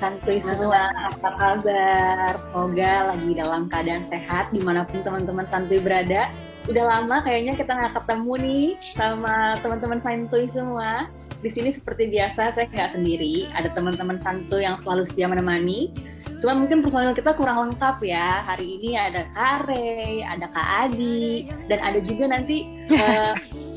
santuy semua, apa kabar? Semoga lagi dalam keadaan sehat dimanapun teman-teman santuy berada. Udah lama kayaknya kita nggak ketemu nih sama teman-teman santuy semua. Di sini seperti biasa saya nggak sendiri, ada teman-teman santuy yang selalu setia menemani. Cuma mungkin personil kita kurang lengkap ya. Hari ini ada Kak Rey, ada Kak Adi, dan ada juga nanti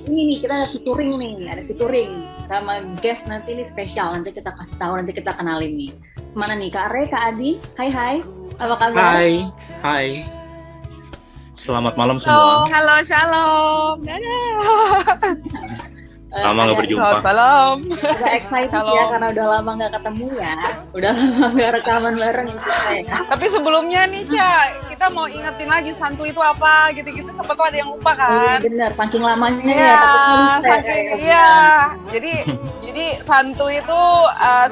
ini nih kita ada featuring sama guest nanti ini spesial. Nanti kita kasih tahu, nanti kita kenalin nih. Mana nih Kak Rey, Kak Adi? Hai, apa kabar? Hai. Selamat malam semua. Halo, shalom. Dadah. Lama nggak berjumpa. Selamat malam. Agak excited ya karena udah lama nggak ketemu ya. Udah lama nggak rekaman bareng kita ya. Tapi sebelumnya nih, Ca, kita mau ingetin lagi santuy itu apa, gitu-gitu. Siapa tuh ada yang lupa kan? Bener, saking lamanya Iya, ya. Jadi santuy itu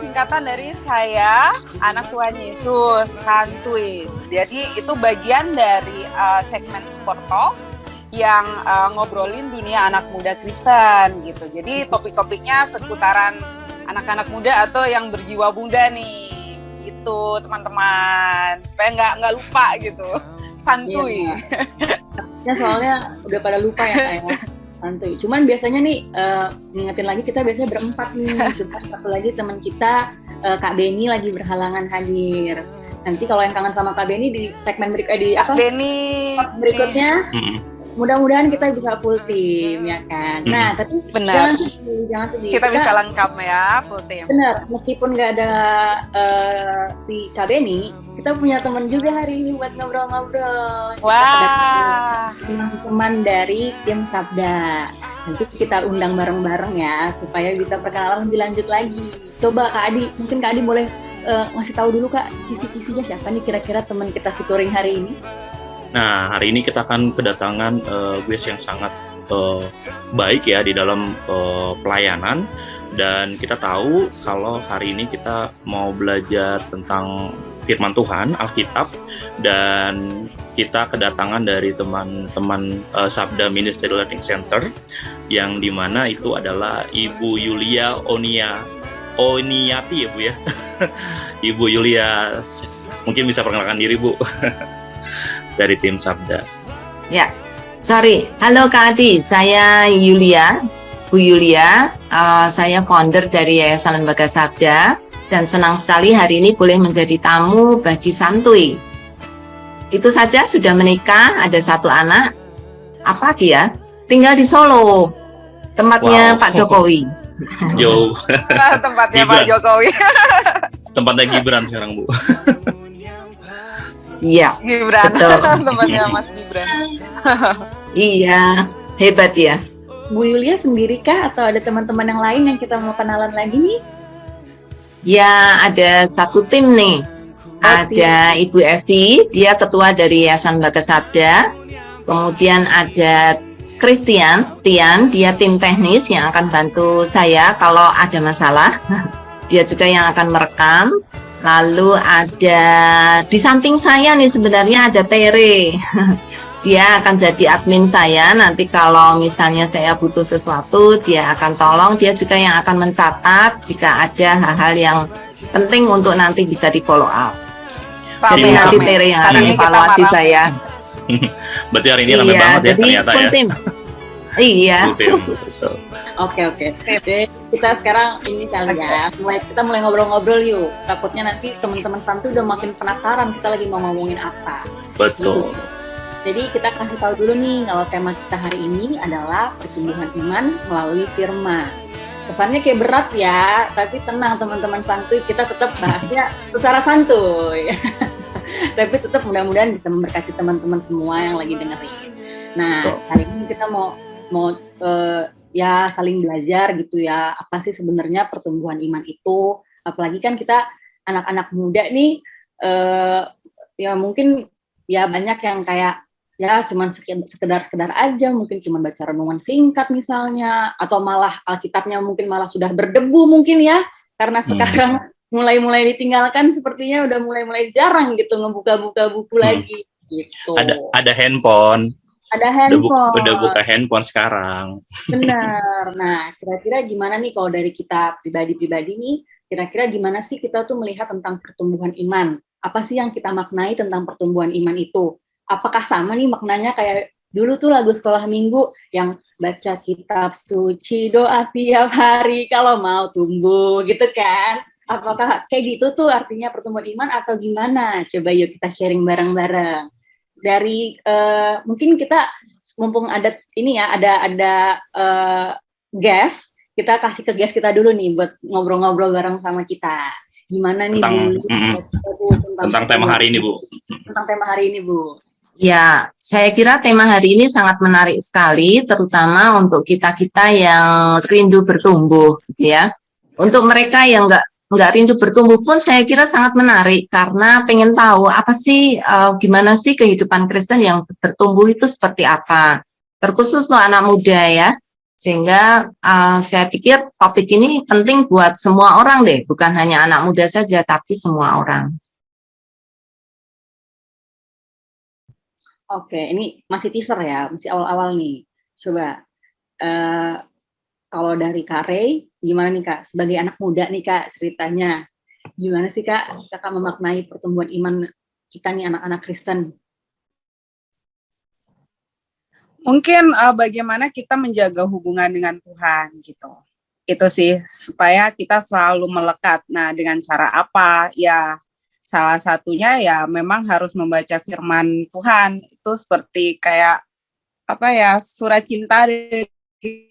singkatan dari saya, anak Tuhan Yesus, santuy. Jadi itu bagian dari segmen Support Talk yang ngobrolin dunia anak muda Kristen gitu. Jadi topik-topiknya seputaran anak-anak muda atau yang berjiwa muda nih, gitu teman-teman. Supaya nggak lupa gitu, santuy. Ya soalnya udah pada lupa ya kayak santuy. Cuman biasanya nih ngingetin lagi kita biasanya berempat nih. Cuma satu lagi teman kita Kak Beni lagi berhalangan hadir. Nanti kalau yang kangen sama Kak Beni di segmen berikutnya. Mudah-mudahan kita bisa full team ya kan. Nah, tapi benar. Jangan sedih. Kita bisa lengkap ya, full team. Benar, meskipun nggak ada si Kak Beni, kita punya teman juga hari ini buat ngobrol-ngobrol. Wah. Teman-teman dari tim Sabda. Nanti kita undang bareng-bareng ya, supaya bisa perkenalan lebih lanjut lagi. Coba Kak Adi, mungkin Kak Adi boleh ngasih tahu dulu Kak, kisi-kisinya siapa nih kira-kira teman kita featuring hari ini? Nah, hari ini kita akan kedatangan guest yang sangat baik ya di dalam pelayanan, dan kita tahu kalau hari ini kita mau belajar tentang firman Tuhan, Alkitab, dan kita kedatangan dari teman-teman Sabda Ministry Learning Center yang dimana itu adalah Ibu Yulia Oniati ya Bu ya. Ibu Yulia, mungkin bisa perkenalkan diri Bu. Dari tim Sabda. Ya, sorry. Halo Kak Adi, saya Yulia, Bu Yulia. Saya founder dari Yayasan Lembaga Sabda dan senang sekali hari ini boleh menjadi tamu bagi santuy. Itu saja, sudah menikah, ada satu anak. Apa lagi ya? Tinggal di Solo, tempatnya Pak Jokowi. Jauh. Tempatnya Pak Jokowi. Tempatnya Gibran sekarang Bu. Iya, Gibran, temannya Mas Gibran. Iya, hebat ya. Bu Yulia sendiri kah atau ada teman-teman yang lain yang kita mau kenalan lagi nih? Ya, ada satu tim nih. Ada Ibu Evi, dia ketua dari Yayasan Lembaga Sabda. Kemudian ada Christian, Tian, dia tim teknis yang akan bantu saya kalau ada masalah. Dia juga yang akan merekam. Lalu ada di samping saya nih sebenarnya ada Tere. Dia akan jadi admin saya. Nanti kalau misalnya saya butuh sesuatu, dia akan tolong. Dia juga yang akan mencatat jika ada hal-hal yang penting untuk nanti bisa di follow up. Jadi nanti Tere yang akan evaluasi saya. Berarti hari ini ramai banget ya ternyata ya. Tim. Iya. Oke. Jadi kita sekarang ini kali ya, kita mulai ngobrol-ngobrol yuk. Takutnya nanti teman-teman santuy udah makin penasaran kita lagi mau ngomongin apa. Betul. Jadi kita kasih tahu dulu nih kalau tema kita hari ini adalah pertumbuhan iman melalui firman. Kesannya kayak berat ya, tapi tenang teman-teman santuy, kita tetap bahasnya secara santuy. Tapi tetap mudah-mudahan bisa memberkati teman-teman semua yang lagi dengerin. Nah, hari ini kita mau ya saling belajar gitu ya, apa sih sebenarnya pertumbuhan iman itu, apalagi kan kita anak-anak muda nih, ya mungkin ya banyak yang kayak ya cuman sekedar aja, mungkin cuma baca renungan singkat misalnya, atau malah Alkitabnya mungkin malah sudah berdebu mungkin ya, karena sekarang mulai ditinggalkan, sepertinya udah mulai jarang gitu ngebuka-buka buku lagi gitu. Ada handphone. Ada handphone. Udah buka handphone sekarang. Benar. Nah, kira-kira gimana nih kalau dari kita pribadi-pribadi nih, kira-kira gimana sih kita tuh melihat tentang pertumbuhan iman? Apa sih yang kita maknai tentang pertumbuhan iman itu? Apakah sama nih maknanya kayak dulu tuh lagu sekolah minggu yang baca kitab suci, doa tiap hari kalau mau tumbuh gitu kan? Apakah kayak gitu tuh artinya pertumbuhan iman atau gimana? Coba yuk kita sharing bareng-bareng. Dari mungkin kita mumpung ada ini ya, ada guest, kita kasih ke guest kita dulu nih buat ngobrol-ngobrol bareng sama kita. Gimana nih Bu? Tentang tema hari ini Bu. Tentang tema hari ini Bu. Ya, saya kira tema hari ini sangat menarik sekali, terutama untuk kita-kita yang rindu bertumbuh, ya. Untuk mereka yang nggak rindu bertumbuh pun saya kira sangat menarik karena pengen tahu apa sih, gimana sih kehidupan Kristen yang bertumbuh itu seperti apa. Terkhusus untuk anak muda ya. Sehingga saya pikir topik ini penting buat semua orang deh, bukan hanya anak muda saja, tapi semua orang. Oke, ini masih teaser ya, masih awal-awal nih. Coba, kalau dari Kak Rey, gimana nih Kak? Sebagai anak muda nih Kak, ceritanya. Gimana sih Kak, Kakak memaknai pertumbuhan iman kita nih anak-anak Kristen? Mungkin bagaimana kita menjaga hubungan dengan Tuhan gitu. Itu sih, supaya kita selalu melekat. Nah, dengan cara apa? Ya, salah satunya ya memang harus membaca firman Tuhan. Itu seperti kayak apa ya, surat cinta dari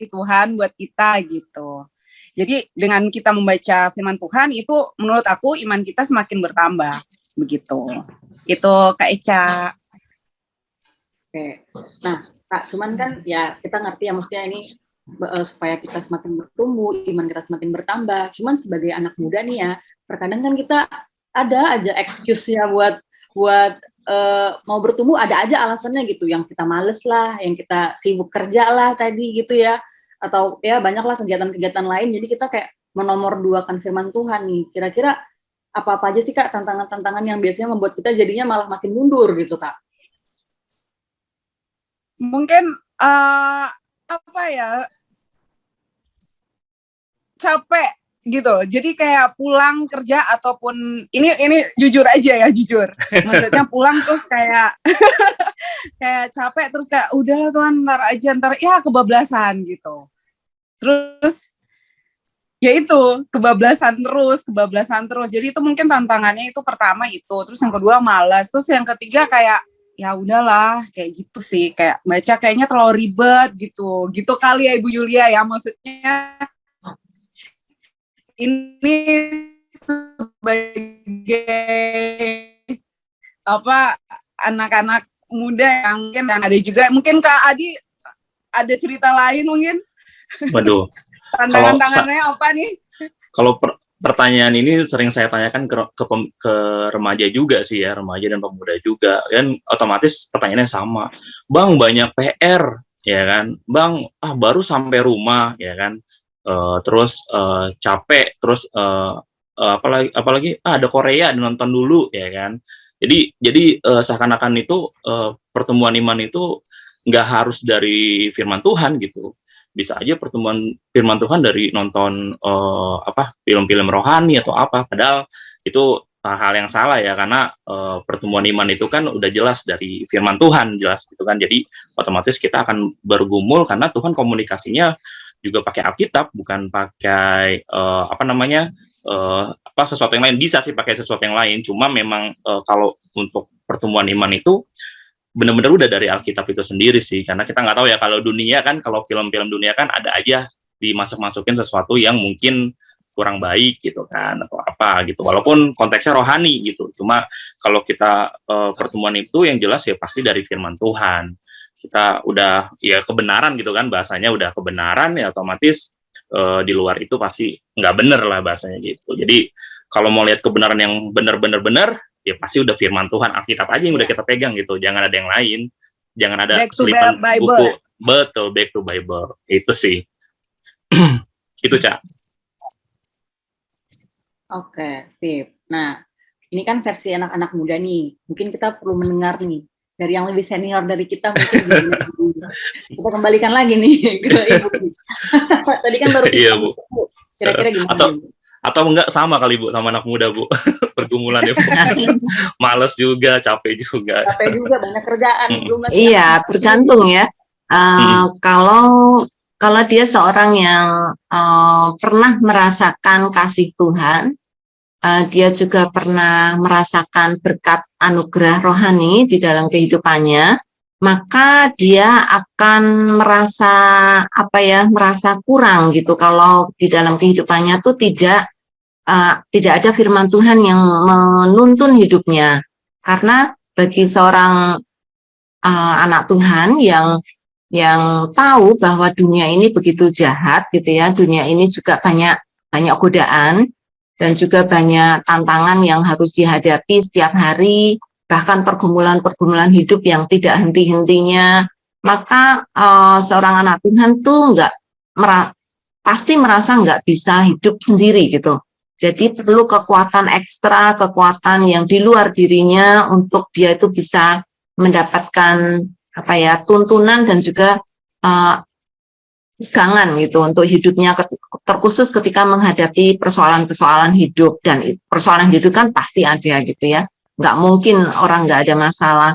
Tuhan buat kita gitu. Jadi dengan kita membaca firman Tuhan itu menurut aku iman kita semakin bertambah begitu. Itu Kak Eca. Oke. Nah, Kak, cuman kan ya kita ngerti ya maksudnya ini supaya kita semakin bertumbuh, iman kita semakin bertambah. Cuman sebagai anak muda nih ya, terkadang kan kita ada aja excuse-nya buat mau bertumbuh, ada aja alasannya gitu, yang kita males lah, yang kita sibuk kerja lah tadi gitu ya, atau ya banyaklah kegiatan-kegiatan lain, jadi kita kayak menomorduakan firman Tuhan nih. Kira-kira apa-apa aja sih Kak tantangan-tantangan yang biasanya membuat kita jadinya malah makin mundur gitu Kak? Mungkin apa ya, capek gitu. Jadi kayak pulang kerja ataupun ini jujur aja ya, jujur. Maksudnya pulang terus kayak kayak capek terus kayak udah Tuhan ntar ya kebablasan gitu. Terus ya itu kebablasan terus. Jadi itu mungkin tantangannya itu pertama itu. Terus yang kedua malas. Terus yang ketiga kayak ya udahlah kayak gitu sih, kayak baca kayaknya terlalu ribet gitu kali ya Ibu Yulia ya, maksudnya ini sebagai apa anak-anak muda yang ada juga mungkin Kak Adi ada cerita lain mungkin. Waduh. Tantangan-tangannya apa nih? Kalau pertanyaan ini sering saya tanyakan ke remaja juga sih ya, remaja dan pemuda juga, kan otomatis pertanyaannya sama. Bang, banyak PR, ya kan? Bang, baru sampai rumah, ya kan? Terus capek, terus apalagi ada Korea nonton dulu, ya kan? Jadi seakan-akan itu pertemuan iman itu nggak harus dari firman Tuhan gitu. Bisa aja pertemuan firman Tuhan dari nonton film-film rohani atau apa, padahal itu hal yang salah ya, karena pertemuan iman itu kan udah jelas dari firman Tuhan, jelas gitu kan. Jadi otomatis kita akan bergumul karena Tuhan komunikasinya juga pakai Alkitab, bukan pakai sesuatu yang lain. Bisa sih pakai sesuatu yang lain, cuma memang kalau untuk pertemuan iman itu benar-benar udah dari Alkitab itu sendiri sih, karena kita nggak tahu ya, kalau dunia kan, kalau film-film dunia kan ada aja dimasuk-masukin sesuatu yang mungkin kurang baik gitu kan, atau apa gitu, walaupun konteksnya rohani gitu. Cuma kalau kita pertemuan itu yang jelas ya pasti dari firman Tuhan. Kita udah ya kebenaran gitu kan, bahasanya udah kebenaran ya, otomatis di luar itu pasti nggak bener lah bahasanya gitu. Jadi kalau mau lihat kebenaran yang benar-benar ya pasti udah firman Tuhan, Alkitab aja yang udah kita pegang gitu, jangan ada yang lain, jangan ada selipan buku. Betul, back to Bible, itu sih. Itu Cak. Oke, sip. Nah, ini kan versi anak-anak muda nih, mungkin kita perlu mendengar nih dari yang lebih senior dari kita, mungkin kita kembalikan lagi nih ke Ibu. Tadi kan baru iya, Bu. kira-kira gimana? Atau enggak sama kali Bu sama anak muda Bu pergumulan ya Bu. Males juga, capek juga. Capek juga, banyak kerjaan. Belum lagi Iya, tergantung ya. Kalau dia seorang yang pernah merasakan kasih Tuhan, dia juga pernah merasakan berkat anugerah rohani di dalam kehidupannya, maka dia akan merasa kurang gitu kalau di dalam kehidupannya tuh tidak ada firman Tuhan yang menuntun hidupnya. Karena bagi seorang anak Tuhan yang tahu bahwa dunia ini begitu jahat gitu ya, dunia ini juga banyak godaan dan juga banyak tantangan yang harus dihadapi setiap hari, bahkan pergumulan hidup yang tidak henti-hentinya. Maka seorang anak Tuhan tuh pasti merasa nggak bisa hidup sendiri gitu. Jadi perlu kekuatan ekstra, kekuatan yang di luar dirinya untuk dia itu bisa mendapatkan tuntunan dan juga pegangan gitu untuk hidupnya, terkhusus ketika menghadapi persoalan-persoalan hidup. Dan persoalan hidup kan pasti ada gitu ya, nggak mungkin orang nggak ada masalah.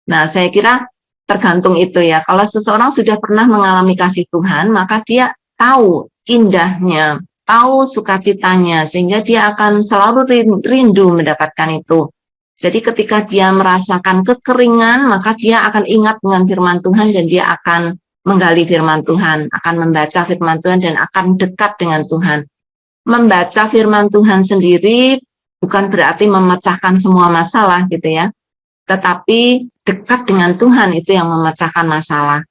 Nah, saya kira tergantung itu ya. Kalau seseorang sudah pernah mengalami kasih Tuhan, maka dia tahu indahnya, tahu sukacitanya, sehingga dia akan selalu rindu mendapatkan itu. Jadi ketika dia merasakan kekeringan, maka dia akan ingat dengan firman Tuhan dan dia akan menggali firman Tuhan, akan membaca firman Tuhan dan akan dekat dengan Tuhan. Membaca firman Tuhan sendiri bukan berarti memecahkan semua masalah gitu ya, tetapi dekat dengan Tuhan itu yang memecahkan masalah.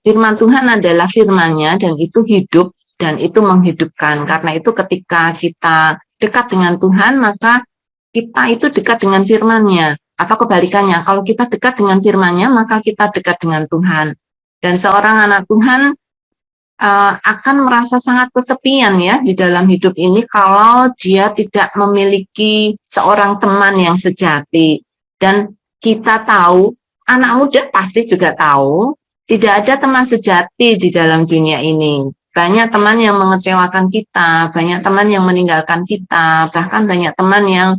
Firman Tuhan adalah firman-Nya dan itu hidup dan itu menghidupkan. Karena itu ketika kita dekat dengan Tuhan, maka kita itu dekat dengan firman-Nya. Atau kebalikannya, kalau kita dekat dengan firman-Nya, maka kita dekat dengan Tuhan. Dan seorang anak Tuhan akan merasa sangat kesepian ya di dalam hidup ini kalau dia tidak memiliki seorang teman yang sejati. Dan kita tahu, anak muda pasti juga tahu, tidak ada teman sejati di dalam dunia ini. Banyak teman yang mengecewakan kita, banyak teman yang meninggalkan kita, bahkan banyak teman yang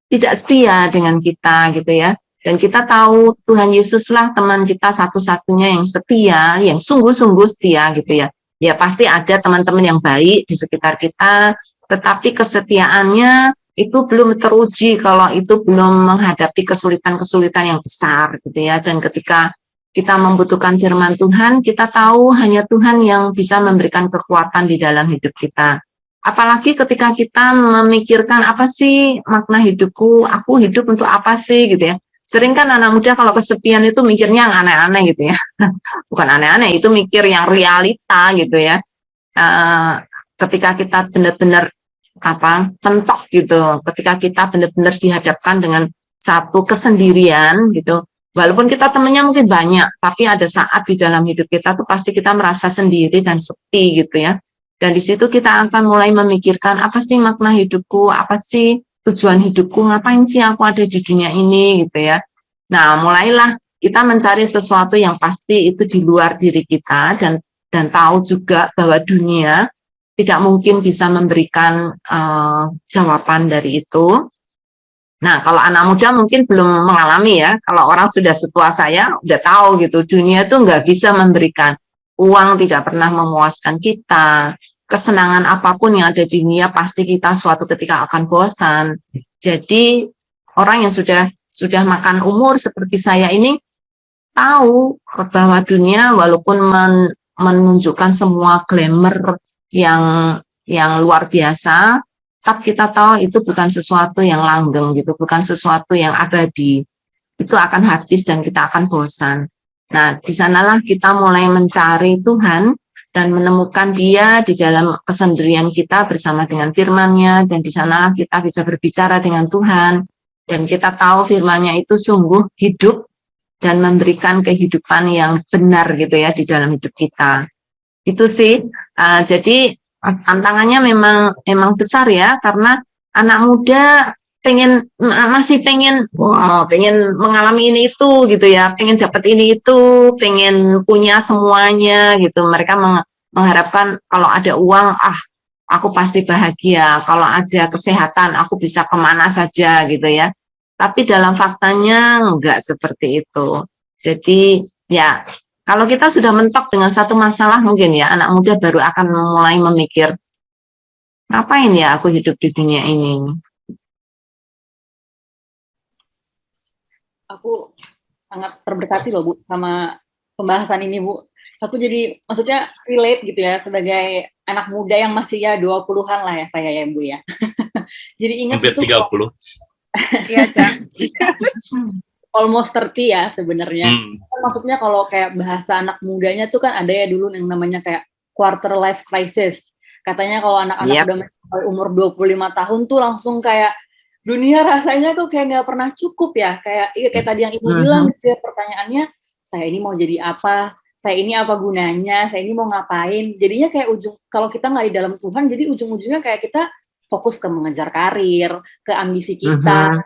tidak setia dengan kita gitu ya. Dan kita tahu Tuhan Yesuslah teman kita satu-satunya yang setia, yang sungguh-sungguh setia gitu ya. Ya pasti ada teman-teman yang baik di sekitar kita, tetapi kesetiaannya itu belum teruji kalau itu belum menghadapi kesulitan-kesulitan yang besar gitu ya. Dan ketika kita membutuhkan firman Tuhan, kita tahu hanya Tuhan yang bisa memberikan kekuatan di dalam hidup kita. Apalagi ketika kita memikirkan apa sih makna hidupku, aku hidup untuk apa sih gitu ya. Sering kan anak muda kalau kesepian itu mikirnya yang aneh-aneh gitu ya. Bukan aneh-aneh, itu mikir yang realita gitu ya. Ketika kita benar-benar mentok gitu, ketika kita benar-benar dihadapkan dengan satu kesendirian gitu. Walaupun kita temennya mungkin banyak, tapi ada saat di dalam hidup kita tuh pasti kita merasa sendiri dan sepi gitu ya. Dan di situ kita akan mulai memikirkan apa sih makna hidupku, apa sih tujuan hidupku, ngapain sih aku ada di dunia ini gitu ya. Nah, mulailah kita mencari sesuatu yang pasti itu di luar diri kita dan tahu juga bahwa dunia tidak mungkin bisa memberikan jawaban dari itu. Nah, kalau anak muda mungkin belum mengalami ya. Kalau orang sudah setua saya udah tahu gitu, dunia itu nggak bisa memberikan. Uang tidak pernah memuaskan kita. Kesenangan apapun yang ada di dunia pasti kita suatu ketika akan bosan. Jadi orang yang sudah makan umur seperti saya ini tahu bahwa dunia walaupun menunjukkan semua glamour yang luar biasa, tapi kita tahu itu bukan sesuatu yang langgeng gitu, bukan sesuatu yang abadi. Itu akan habis dan kita akan bosan. Nah, di sanalah kita mulai mencari Tuhan dan menemukan Dia di dalam kesendirian kita bersama dengan firman-Nya, dan di sanalah kita bisa berbicara dengan Tuhan dan kita tahu firman-Nya itu sungguh hidup dan memberikan kehidupan yang benar gitu ya di dalam hidup kita. Itu sih. Jadi tantangannya memang besar ya, karena anak muda masih pengen mengalami ini itu gitu ya, pengen dapat ini itu, pengen punya semuanya gitu. Mereka mengharapkan kalau ada uang aku pasti bahagia. Kalau ada kesehatan, aku bisa kemana saja gitu ya. Tapi dalam faktanya enggak seperti itu. Jadi ya, kalau kita sudah mentok dengan satu masalah mungkin ya, anak muda baru akan mulai memikir, ngapain ya aku hidup di dunia ini? Aku sangat terberkati loh Bu sama pembahasan ini Bu. Aku jadi maksudnya relate gitu ya sebagai anak muda yang masih ya 20-an lah ya saya ya Bu ya. Jadi ingat Hampir itu 30. Iya, Cak. almost 30 ya sebenarnya. Hmm. Maksudnya kalau kayak bahasa anak mudanya tuh kan ada ya dulu yang namanya kayak quarter life crisis. Katanya kalau anak-anak Yap. udah mencapai umur 25 tahun tuh langsung kayak dunia rasanya tuh kayak nggak pernah cukup ya. Kayak tadi yang Ibu bilang gitu ya, pertanyaannya, saya ini mau jadi apa? Saya ini apa gunanya? Saya ini mau ngapain? Jadinya kayak kalau kita nggak di dalam Tuhan, jadi ujung-ujungnya kayak kita fokus ke mengejar karir, ke ambisi kita,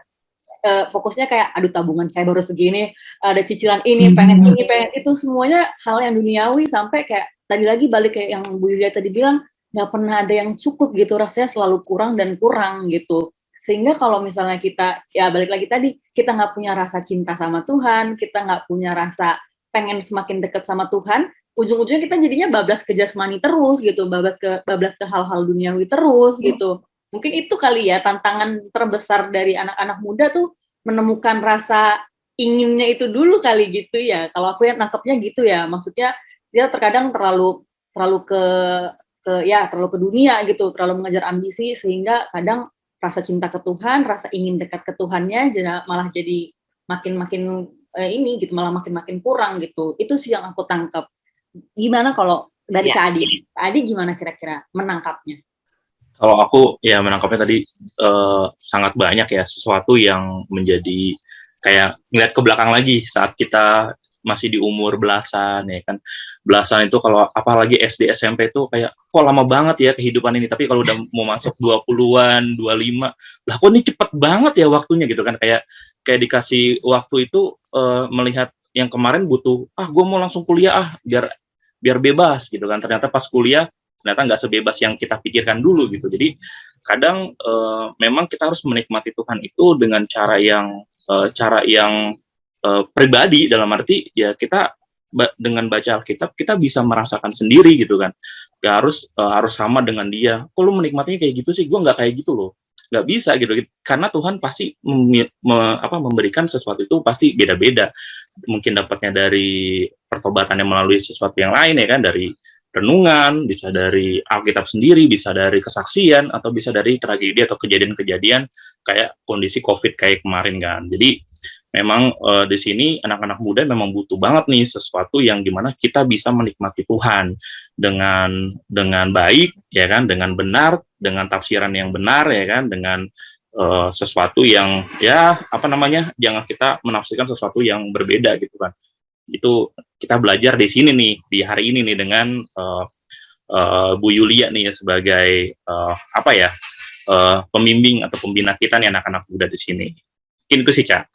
fokusnya kayak aduh tabungan saya baru segini, ada cicilan ini, pengen itu, semuanya hal yang duniawi, sampai kayak tadi lagi balik kayak yang Bu Yulia tadi bilang, nggak pernah ada yang cukup gitu, rasanya selalu kurang dan kurang gitu. Sehingga kalau misalnya kita, ya balik lagi tadi, kita nggak punya rasa cinta sama Tuhan, kita nggak punya rasa pengen semakin dekat sama Tuhan, ujung-ujungnya kita jadinya bablas ke jasmani terus gitu, bablas ke hal-hal duniawi terus gitu. Mungkin itu kali ya tantangan terbesar dari anak-anak muda tuh, menemukan rasa inginnya itu dulu kali gitu ya. Kalau aku yang nangkepnya gitu ya, maksudnya dia terkadang terlalu terlalu ke dunia gitu, terlalu mengejar ambisi, sehingga kadang rasa cinta ke Tuhan, rasa ingin dekat ke Tuhannya malah jadi makin-makin ini gitu, malah makin-makin kurang gitu. Itu sih yang aku tangkap. Gimana kalau dari Ya. Kak Adi? Kak Adi gimana kira-kira menangkapnya? Kalau aku ya menangkapnya tadi sangat banyak ya, sesuatu yang menjadi kayak ngeliat ke belakang lagi saat kita masih di umur belasan ya kan. Belasan itu kalau apalagi SD SMP itu kayak kok lama banget ya kehidupan ini, tapi kalau udah mau masuk 20-an, 25, lah kok ini cepet banget ya waktunya gitu kan, kayak dikasih waktu itu melihat yang kemarin butuh gue mau langsung kuliah biar bebas gitu kan, ternyata pas kuliah ternyata nggak sebebas yang kita pikirkan dulu gitu. Jadi kadang memang kita harus menikmati Tuhan itu dengan cara yang pribadi, dalam arti ya kita dengan baca Alkitab kita bisa merasakan sendiri gitu kan. Gak harus sama dengan dia. Kok lu menikmatinya kayak gitu sih? Gue nggak kayak gitu loh. Nggak bisa gitu. Karena Tuhan pasti memberikan sesuatu itu pasti beda-beda. Mungkin dapatnya dari pertobatannya melalui sesuatu yang lain ya kan, dari renungan, bisa dari Alkitab sendiri, bisa dari kesaksian, atau bisa dari tragedi atau kejadian-kejadian kayak kondisi COVID kayak kemarin kan. Jadi memang di sini anak-anak muda memang butuh banget nih sesuatu yang gimana kita bisa menikmati Tuhan dengan baik ya kan, dengan benar, dengan tafsiran yang benar ya kan, dengan sesuatu yang ya jangan kita menafsirkan sesuatu yang berbeda gitu kan. Itu kita belajar di sini nih, di hari ini nih dengan Bu Yulia nih sebagai pembimbing atau pembina kita nih anak-anak muda di sini. Mungkin itu sih, Ca.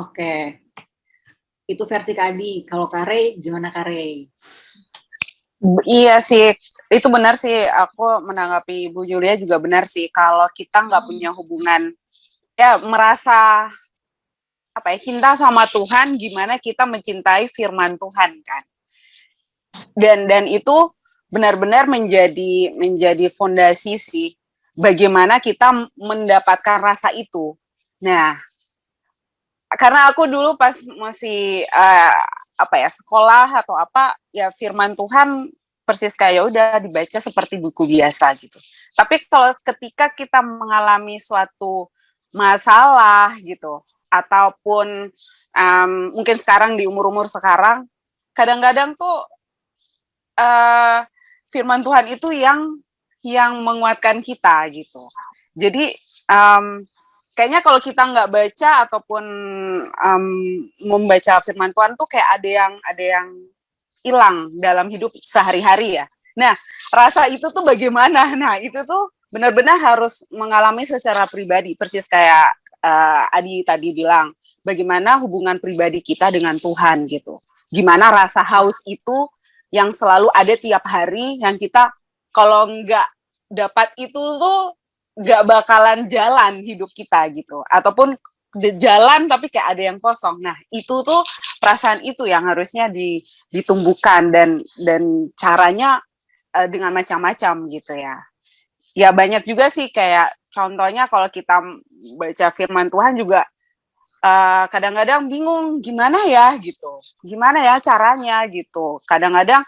Oke. Itu versi Kak Adi. Kalau Kare, gimana Kare? Iya sih, itu benar sih. Aku menanggapi Bu Yulia juga benar sih. Kalau kita nggak punya hubungan, ya merasa cinta sama Tuhan, gimana kita mencintai firman Tuhan kan. Dan itu benar-benar menjadi fondasi sih, bagaimana kita mendapatkan rasa itu. Nah, karena aku dulu pas masih sekolah atau ya firman Tuhan persis kayak udah dibaca seperti buku biasa gitu. Tapi kalau ketika kita mengalami suatu masalah gitu, ataupun mungkin sekarang di umur-umur sekarang, kadang-kadang tuh firman Tuhan itu yang menguatkan kita gitu. Jadi kayaknya kalau kita nggak baca ataupun membaca firman Tuhan tuh kayak ada yang hilang dalam hidup sehari-hari ya. Nah, rasa itu tuh bagaimana? Nah, itu tuh benar-benar harus mengalami secara pribadi, persis kayak Adi tadi bilang, bagaimana hubungan pribadi kita dengan Tuhan gitu. Gimana rasa haus itu yang selalu ada tiap hari, yang kita kalau nggak dapat itu tuh nggak bakalan jalan hidup kita gitu, ataupun jalan tapi kayak ada yang kosong. Nah itu tuh perasaan itu yang harusnya ditumbuhkan, dan caranya dengan macam-macam gitu ya. Ya banyak juga sih, kayak contohnya kalau kita baca firman Tuhan juga kadang-kadang bingung gimana ya gitu, gimana ya caranya gitu. Kadang-kadang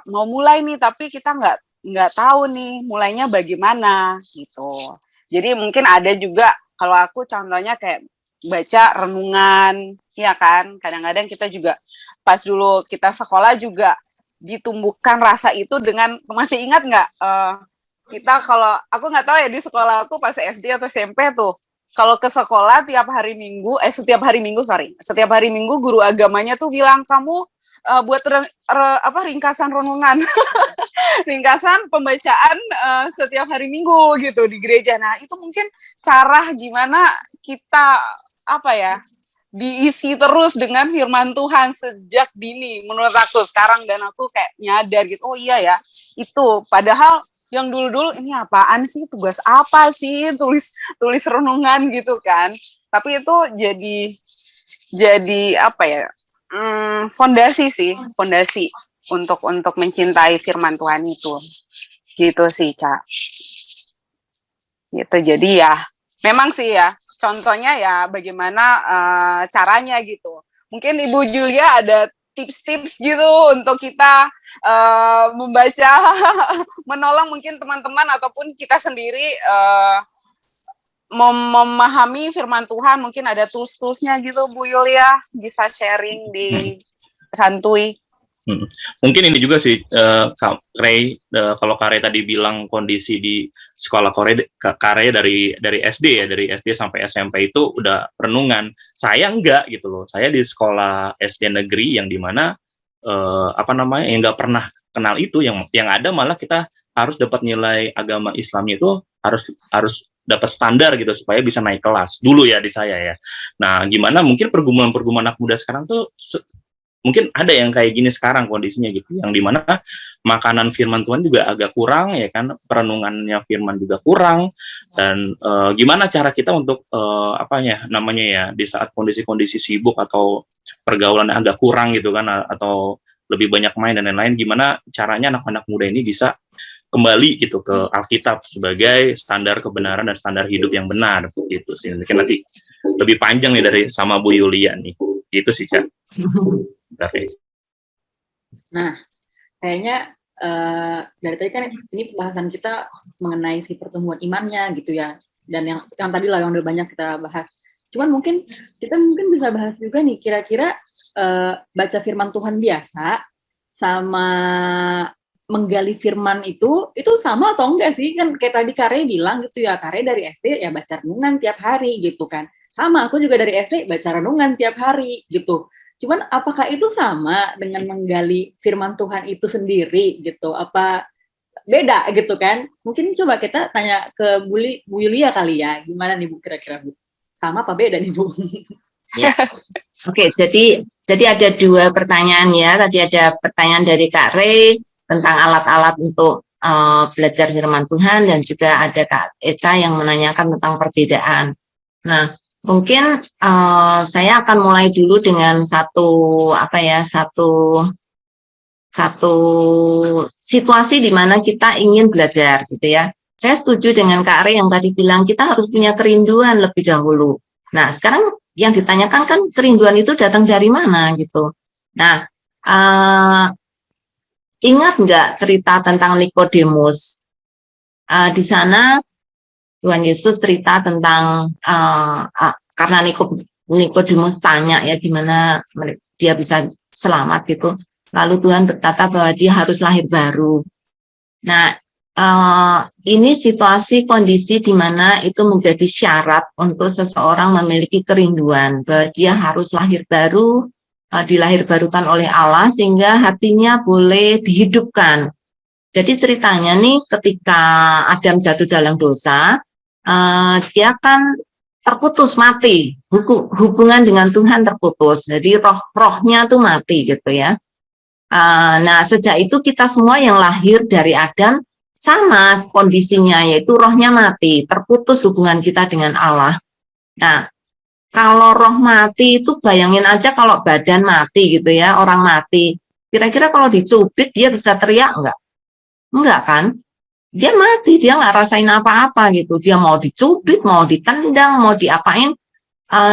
mau mulai nih tapi kita nggak tahu nih mulainya bagaimana gitu. Jadi mungkin ada juga, kalau aku contohnya kayak baca renungan, ya kan. Kadang-kadang kita juga pas dulu kita sekolah juga ditumbuhkan rasa itu dengan, masih ingat nggak? Kita kalau, aku nggak tahu ya di sekolah aku pas SD atau SMP tuh, kalau ke sekolah setiap hari Minggu guru agamanya tuh bilang, kamu buat ringkasan renungan, ringkasan pembacaan setiap hari Minggu gitu di gereja. Nah itu mungkin cara gimana kita diisi terus dengan firman Tuhan sejak dini menurut aku sekarang, dan aku kayak nyadar gitu, oh iya ya itu, padahal yang dulu-dulu ini apaan sih, tugas apa sih tulis renungan gitu kan, tapi itu jadi fondasi untuk mencintai firman Tuhan itu, gitu sih Kak. Gitu, jadi ya memang sih ya, contohnya ya bagaimana caranya gitu. Mungkin Ibu Julia ada tips-tips gitu untuk kita membaca, menolong mungkin teman-teman ataupun kita sendiri memahami firman Tuhan. Mungkin ada tools-toolsnya gitu, Bu Yulia, bisa sharing di Santuy. Mungkin ini juga sih, Kak Ray, kalau Kak Ray tadi bilang kondisi di sekolah Kak Ray dari SD ya, dari SD sampai SMP itu udah renungan. Saya enggak gitu loh. Saya di sekolah SD negeri yang dimana yang nggak pernah kenal itu, yang ada malah kita harus dapat nilai agama Islamnya itu harus dapat standar gitu supaya bisa naik kelas dulu ya di saya ya. Nah, gimana mungkin pergumulan anak muda sekarang tuh mungkin ada yang kayak gini sekarang kondisinya gitu, yang dimana makanan firman Tuhan juga agak kurang ya kan, perenungannya firman juga kurang, dan gimana cara kita untuk di saat kondisi-kondisi sibuk atau pergaulan agak kurang gitu kan, atau lebih banyak main dan lain-lain, gimana caranya anak-anak muda ini bisa kembali gitu ke Alkitab sebagai standar kebenaran dan standar hidup yang benar gitu sih. Mungkin nanti lebih panjang nih dari sama Bu Yulia nih, gitu sih Kak. Nah, kayaknya dari tadi kan ini pembahasan kita mengenai si pertumbuhan imannya gitu ya, dan yang tadi lah yang udah banyak kita bahas. Cuman mungkin kita bisa bahas juga nih, kira-kira baca firman Tuhan biasa sama menggali firman itu sama atau enggak sih? Kan kayak tadi Kare bilang gitu ya, Kare dari SD ya baca renungan tiap hari gitu kan. Sama, aku juga dari SD baca renungan tiap hari gitu. Cuman apakah itu sama dengan menggali firman Tuhan itu sendiri gitu? Apa beda gitu kan? Mungkin coba kita tanya ke Bu Yulia kali ya. Gimana nih Bu, kira-kira Bu? Sama apa beda nih Bu? Ya. Oke, jadi ada dua pertanyaan ya. Tadi ada pertanyaan dari Kak Ray tentang alat-alat untuk belajar firman Tuhan, dan juga ada Kak Eca yang menanyakan tentang perbedaan. Nah, mungkin saya akan mulai dulu dengan satu situasi di mana kita ingin belajar gitu ya. Saya setuju dengan Kak Ray yang tadi bilang kita harus punya kerinduan lebih dahulu. Nah, sekarang yang ditanyakan kan kerinduan itu datang dari mana gitu. Nah, ingat nggak cerita tentang Nikodemus? Di sana Tuhan Yesus cerita tentang karena Nikodemus tanya ya gimana dia bisa selamat gitu. Lalu Tuhan berkata bahwa dia harus lahir baru. Nah, ini situasi kondisi di mana itu menjadi syarat untuk seseorang memiliki kerinduan bahwa dia harus lahir baru, dilahirbarukan oleh Allah sehingga hatinya boleh dihidupkan. Jadi ceritanya nih ketika Adam jatuh dalam dosa, dia kan terputus, mati, hubungan dengan Tuhan terputus, jadi rohnya tuh mati gitu ya. Nah, sejak itu kita semua yang lahir dari Adam sama kondisinya, yaitu rohnya mati, terputus hubungan kita dengan Allah. Nah, kalau roh mati itu bayangin aja kalau badan mati gitu ya, orang mati. Kira-kira kalau dicubit dia bisa teriak enggak? Enggak kan? Dia mati, dia nggak rasain apa-apa gitu. Dia mau dicubit, mau ditendang, mau diapain,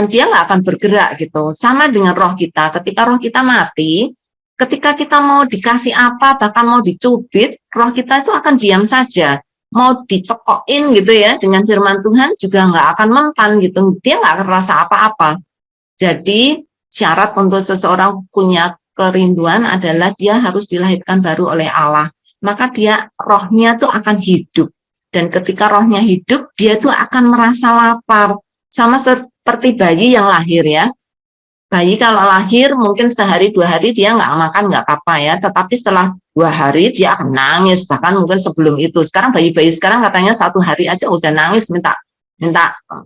dia nggak akan bergerak gitu. Sama dengan roh kita, ketika roh kita mati, ketika kita mau dikasih apa, bahkan mau dicubit, roh kita itu akan diam saja. Mau dicekokin gitu ya, dengan firman Tuhan juga nggak akan mempan gitu. Dia nggak akan rasa apa-apa. Jadi syarat untuk seseorang punya kerinduan adalah dia harus dilahirkan baru oleh Allah. Maka dia rohnya tuh akan hidup. Dan ketika rohnya hidup, dia tuh akan merasa lapar. Sama seperti bayi yang lahir ya. Bayi kalau lahir mungkin sehari 2 hari dia nggak makan nggak apa-apa ya. Tetapi setelah 2 hari dia akan nangis. Bahkan mungkin sebelum itu. Sekarang bayi-bayi sekarang katanya 1 hari aja udah nangis minta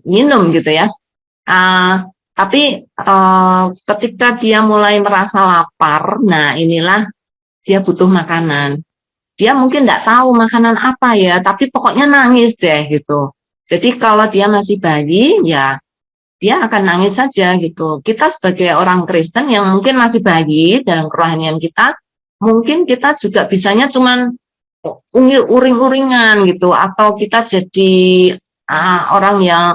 minum gitu ya. Tapi ketika dia mulai merasa lapar, nah inilah dia butuh makanan. Dia mungkin nggak tahu makanan apa ya, tapi pokoknya nangis deh gitu. Jadi kalau dia masih bayi, ya dia akan nangis saja gitu. Kita sebagai orang Kristen yang mungkin masih bayi dalam kerohanian kita, mungkin kita juga bisanya cuman uring-uringan gitu, atau kita jadi orang yang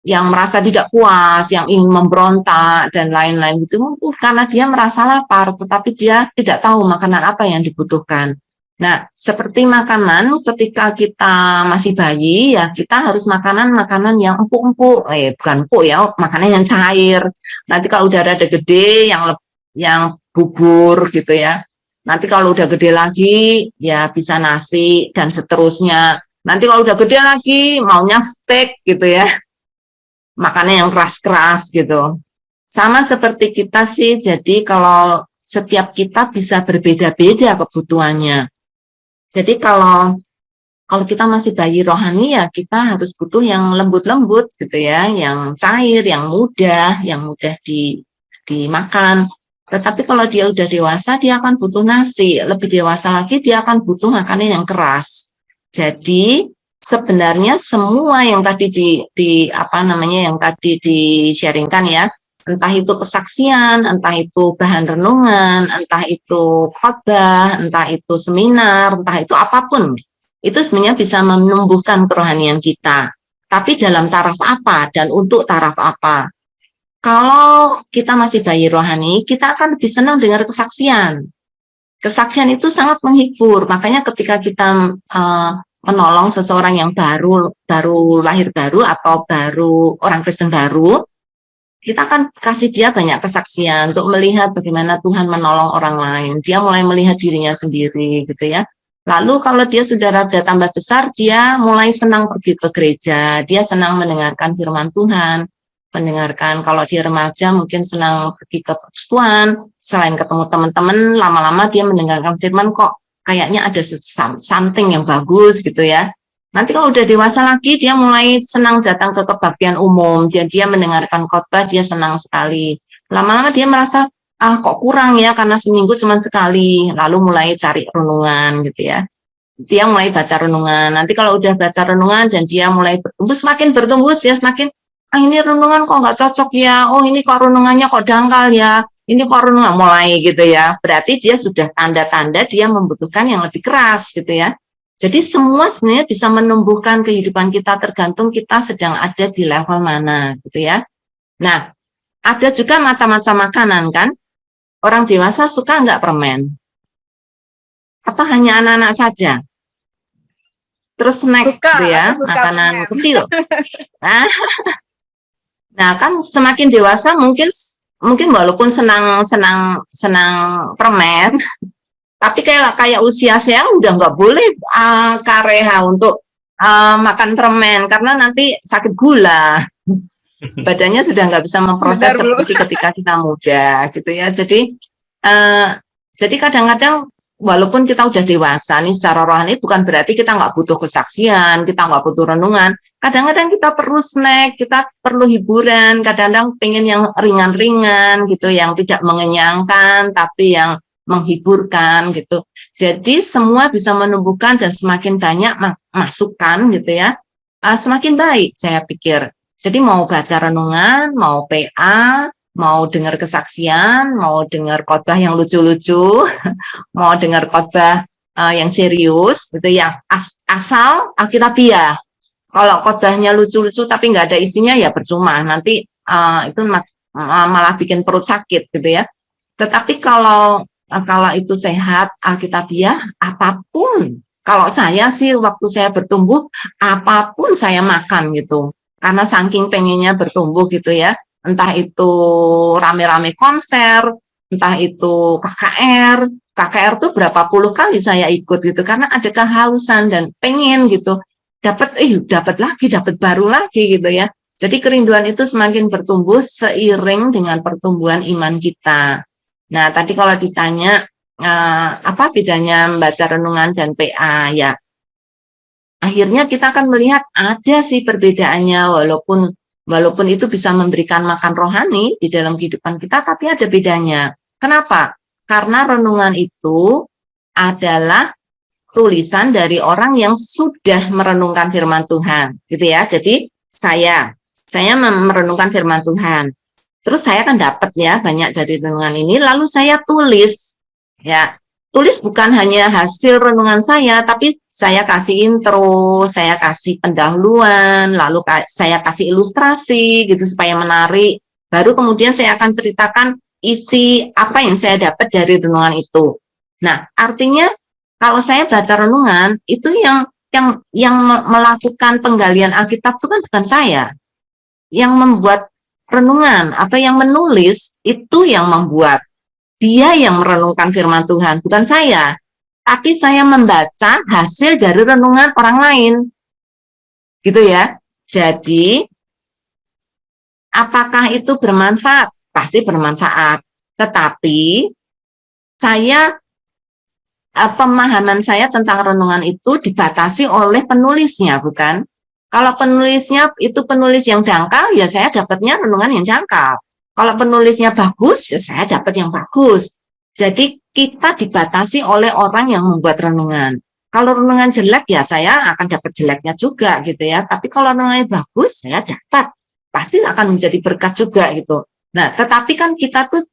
yang merasa tidak puas, yang ingin memberontak, dan lain-lain itu mungkin karena dia merasa lapar, tetapi dia tidak tahu makanan apa yang dibutuhkan. Nah, seperti makanan ketika kita masih bayi, ya kita harus makanan-makanan yang empuk-empuk, bukan empuk ya, makanan yang cair. Nanti kalau udah rada gede, yang bubur gitu ya. Nanti kalau udah gede lagi, ya bisa nasi, dan seterusnya. Nanti kalau udah gede lagi, maunya steak gitu ya. Makannya yang keras-keras gitu. Sama seperti kita sih, jadi kalau setiap kita bisa berbeda-beda kebutuhannya. Jadi kalau kita masih bayi rohani ya kita harus butuh yang lembut-lembut gitu ya, yang cair, yang mudah dimakan. Tetapi kalau dia udah dewasa dia akan butuh nasi, lebih dewasa lagi dia akan butuh makanan yang keras. Jadi sebenarnya semua yang tadi yang tadi di-sharingkan ya, entah itu kesaksian, entah itu bahan renungan, entah itu khotbah, entah itu seminar, entah itu apapun, itu sebenarnya bisa menumbuhkan kerohanian kita. Tapi dalam taraf apa dan untuk taraf apa? Kalau kita masih bayi rohani, kita akan lebih senang dengar kesaksian. Kesaksian itu sangat menghibur, makanya ketika kita menolong seseorang yang baru lahir baru atau baru orang Kristen baru, kita akan kasih dia banyak kesaksian untuk melihat bagaimana Tuhan menolong orang lain. Dia mulai melihat dirinya sendiri gitu ya. Lalu kalau dia sudah rada tambah besar, dia mulai senang pergi ke gereja, dia senang mendengarkan firman Tuhan, kalau dia remaja mungkin senang pergi ke persekutuan, selain ketemu teman-teman, lama-lama dia mendengarkan firman kok kayaknya ada something yang bagus gitu ya. Nanti kalau udah dewasa lagi, dia mulai senang datang ke kebaktian umum, dia mendengarkan khotbah, dia senang sekali. Lama-lama dia merasa, kok kurang ya, karena seminggu cuma sekali, lalu mulai cari renungan gitu ya. Dia mulai baca renungan, nanti kalau udah baca renungan dan dia mulai bertumbuh, semakin bertumbuh, dia semakin, ini renungan kok nggak cocok ya, ini kok renungannya kok dangkal ya, ini kok renungan mulai gitu ya, berarti dia sudah tanda-tanda dia membutuhkan yang lebih keras gitu ya. Jadi semua sebenarnya bisa menumbuhkan kehidupan kita tergantung kita sedang ada di level mana gitu ya. Nah, ada juga macam-macam makanan kan, orang dewasa suka nggak permen? Apa hanya anak-anak saja? Terus snack suka, gitu ya, makanan kecil. Nah, kan semakin dewasa mungkin walaupun senang permen, tapi kayak usia saya udah nggak boleh kareha untuk makan permen karena nanti sakit gula. Badannya sudah nggak bisa memproses seperti ketika kita muda gitu ya. Jadi kadang-kadang walaupun kita udah dewasa nih secara rohani, bukan berarti kita nggak butuh kesaksian, kita nggak butuh renungan. Kadang-kadang kita perlu snack, kita perlu hiburan, kadang-kadang pengen yang ringan-ringan gitu, yang tidak mengenyangkan, tapi yang menghiburkan gitu. Jadi semua bisa menumbuhkan dan semakin banyak masukan gitu ya, semakin baik saya pikir. Jadi mau baca renungan, mau PA, mau dengar kesaksian, mau dengar khotbah yang lucu-lucu, mau dengar khotbah yang serius, gitu ya. Asal Alkitabiah. Kalau khotbahnya lucu-lucu tapi nggak ada isinya ya percuma. Nanti itu malah bikin perut sakit, gitu ya. Tetapi kalau itu sehat Alkitabiah, apapun. Kalau saya sih waktu saya bertumbuh, apapun saya makan gitu. Karena saking pengennya bertumbuh gitu ya. Entah itu rame-rame konser, entah itu KKR tuh berapa puluh kali saya ikut gitu, karena ada kehausan dan pengen gitu, dapat baru lagi gitu ya. Jadi kerinduan itu semakin bertumbuh seiring dengan pertumbuhan iman kita. Nah tadi kalau ditanya apa bedanya membaca renungan dan PA, ya akhirnya kita akan melihat ada sih perbedaannya, walaupun itu bisa memberikan makan rohani di dalam kehidupan kita, tapi ada bedanya. Kenapa? Karena renungan itu adalah tulisan dari orang yang sudah merenungkan firman Tuhan, gitu ya. Jadi saya merenungkan firman Tuhan. Terus saya kan dapat ya banyak dari renungan ini, lalu saya tulis, ya. Tulis bukan hanya hasil renungan saya, tapi saya kasih intro, saya kasih pendahuluan, lalu saya kasih ilustrasi gitu supaya menarik. Baru kemudian saya akan ceritakan isi apa yang saya dapat dari renungan itu. Nah, artinya kalau saya baca renungan itu yang melakukan penggalian Alkitab itu kan bukan saya. Yang membuat renungan atau yang menulis itu yang membuat. Dia yang merenungkan firman Tuhan, bukan saya. Tapi saya membaca hasil dari renungan orang lain. Gitu ya. Jadi, apakah itu bermanfaat? Pasti bermanfaat. Tetapi, pemahaman saya tentang renungan itu dibatasi oleh penulisnya, bukan? Kalau penulisnya itu penulis yang dangkal, ya saya dapatnya renungan yang dangkal. Kalau penulisnya bagus, ya saya dapat yang bagus. Jadi kita dibatasi oleh orang yang membuat renungan. Kalau renungan jelek, ya saya akan dapat jeleknya juga gitu ya. Tapi kalau renungannya bagus, saya dapat. Pasti akan menjadi berkat juga gitu. Nah, tetapi kan kita tuh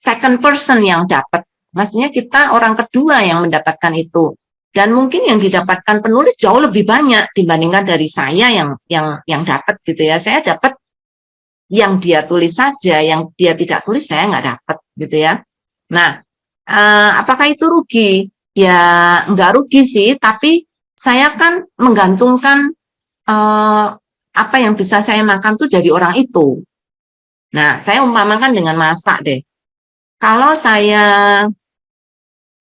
second person yang dapat. Maksudnya kita orang kedua yang mendapatkan itu. Dan mungkin yang didapatkan penulis jauh lebih banyak dibandingkan dari saya yang dapat gitu ya. Saya dapat yang dia tulis saja, yang dia tidak tulis saya nggak dapat gitu ya. Nah, apakah itu rugi? Ya nggak rugi sih, tapi saya kan menggantungkan apa yang bisa saya makan tuh dari orang itu. Nah, saya umpamakan dengan masak deh. Kalau saya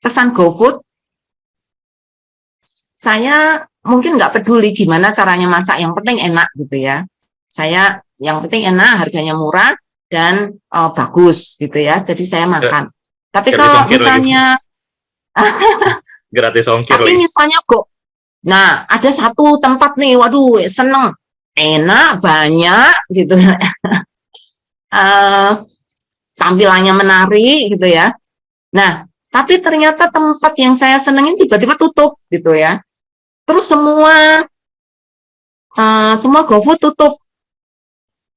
pesan GoFood, saya mungkin nggak peduli gimana caranya masak, yang penting enak gitu ya. Yang penting enak, harganya murah, dan bagus gitu ya. Jadi saya makan. Tapi kalau misalnya gratis ongkir tapi misalnya nah ada satu tempat nih, waduh seneng, enak, banyak gitu. Tampilannya menarik gitu ya. Nah, tapi ternyata tempat yang saya senengin tiba-tiba tutup gitu ya. Terus semua GoFood tutup.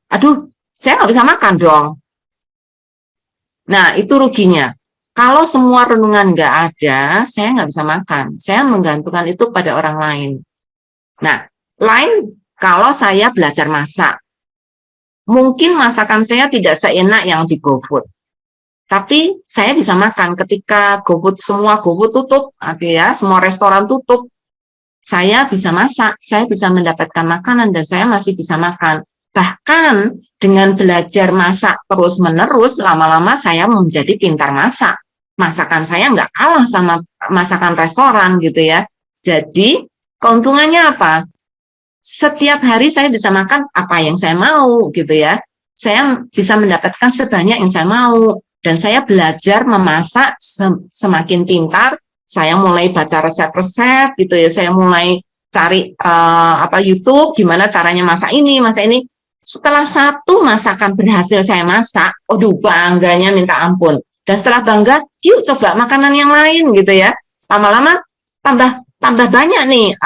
Aduh, saya nggak bisa makan dong. Nah, itu ruginya. Kalau semua renungan nggak ada, saya nggak bisa makan. Saya menggantungkan itu pada orang lain. Nah, lain kalau saya belajar masak. Mungkin masakan saya tidak seenak yang di GoFood. Tapi saya bisa makan ketika semua GoFood tutup, ya, semua restoran tutup. Saya bisa masak, saya bisa mendapatkan makanan, dan saya masih bisa makan. Bahkan dengan belajar masak terus-menerus, lama-lama saya menjadi pintar masak. Masakan saya nggak kalah sama masakan restoran gitu ya. Jadi keuntungannya apa? Setiap hari saya bisa makan apa yang saya mau gitu ya. Saya bisa mendapatkan sebanyak yang saya mau. Dan saya belajar memasak semakin pintar. Saya mulai baca resep-resep gitu ya. Saya mulai cari YouTube gimana caranya masak ini, masak ini. Setelah satu masakan berhasil saya masak, aduh bangganya minta ampun. Dan setelah bangga, yuk coba makanan yang lain gitu ya. Lama-lama tambah banyak nih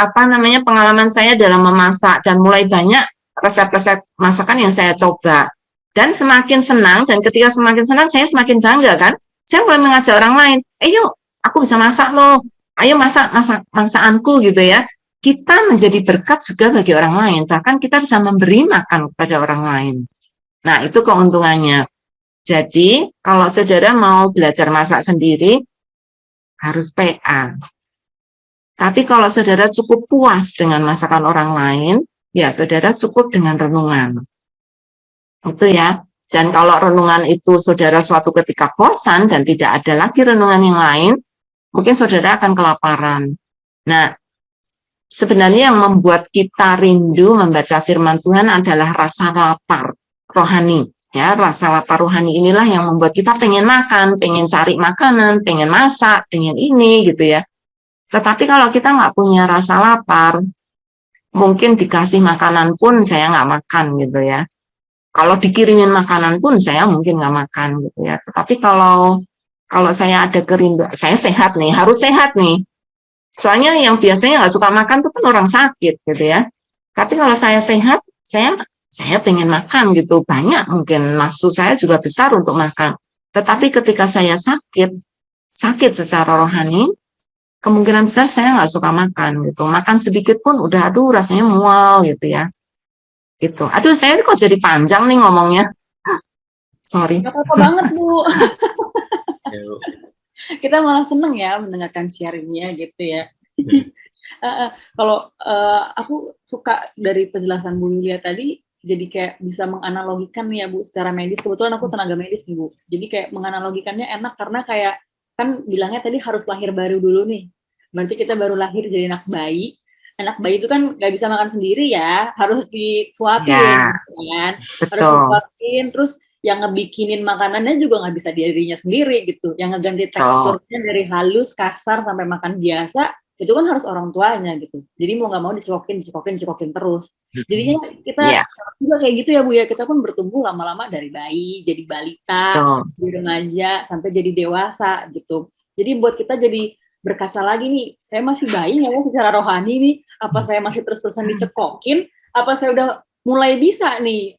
pengalaman saya dalam memasak, dan mulai banyak resep-resep masakan yang saya coba. Dan semakin senang, dan ketika semakin senang saya semakin bangga kan. Saya mulai mengajak orang lain, yuk aku bisa masak loh, ayo masakanku gitu ya. Kita menjadi berkat juga bagi orang lain, bahkan kita bisa memberi makan kepada orang lain. Nah, itu keuntungannya. Jadi kalau saudara mau belajar masak sendiri harus PA. Tapi kalau saudara cukup puas dengan masakan orang lain, ya saudara cukup dengan renungan. Itu ya. Dan kalau renungan itu saudara suatu ketika bosan dan tidak ada lagi renungan yang lain, mungkin saudara akan kelaparan. Nah, sebenarnya yang membuat kita rindu membaca firman Tuhan adalah rasa lapar rohani. Ya, rasa lapar rohani inilah yang membuat kita pengen makan, pengen cari makanan, pengen masak, pengen ini gitu ya. Tetapi kalau kita nggak punya rasa lapar, mungkin dikasih makanan pun saya nggak makan gitu ya. Kalau dikirimin makanan pun saya mungkin nggak makan gitu ya. Tetapi kalau saya ada kerinduan, saya sehat nih, harus sehat nih. Soalnya yang biasanya nggak suka makan itu kan orang sakit gitu ya. Tapi kalau saya sehat, saya pengen makan gitu. Banyak mungkin nafsu saya juga besar untuk makan. Tetapi ketika saya sakit secara rohani, kemungkinan besar saya nggak suka makan gitu. Makan sedikit pun udah aduh rasanya mual gitu ya. Gitu. Aduh, saya kok jadi panjang nih ngomongnya. Sorry. Gak apa-apa banget, Bu. Kita malah seneng ya mendengarkan sharingnya gitu ya. Kalau aku suka dari penjelasan Bu Yulia tadi, jadi kayak bisa menganalogikan nih ya Bu secara medis. Kebetulan aku tenaga medis nih Bu. Jadi kayak menganalogikannya enak karena kayak kan bilangnya tadi harus lahir baru dulu nih. Berarti kita baru lahir jadi anak bayi. Anak bayi itu kan nggak bisa makan sendiri ya, harus disuapin, ya, kan? Betul. Harus disuapin, terus yang ngebikinin makanannya juga nggak bisa dirinya sendiri gitu. Yang ngeganti teksturnya dari halus, kasar sampai makan biasa, itu kan harus orang tuanya gitu. Jadi mau nggak mau dicekokin terus. Jadinya kita juga kayak gitu ya Bu ya, kita pun bertumbuh lama-lama dari bayi, jadi balita, jadi remaja, sampai jadi dewasa gitu. Jadi buat kita jadi berkaca lagi nih, saya masih bayi nggak ya secara rohani nih, apa saya masih terus-terusan dicekokin, apa saya udah mulai bisa nih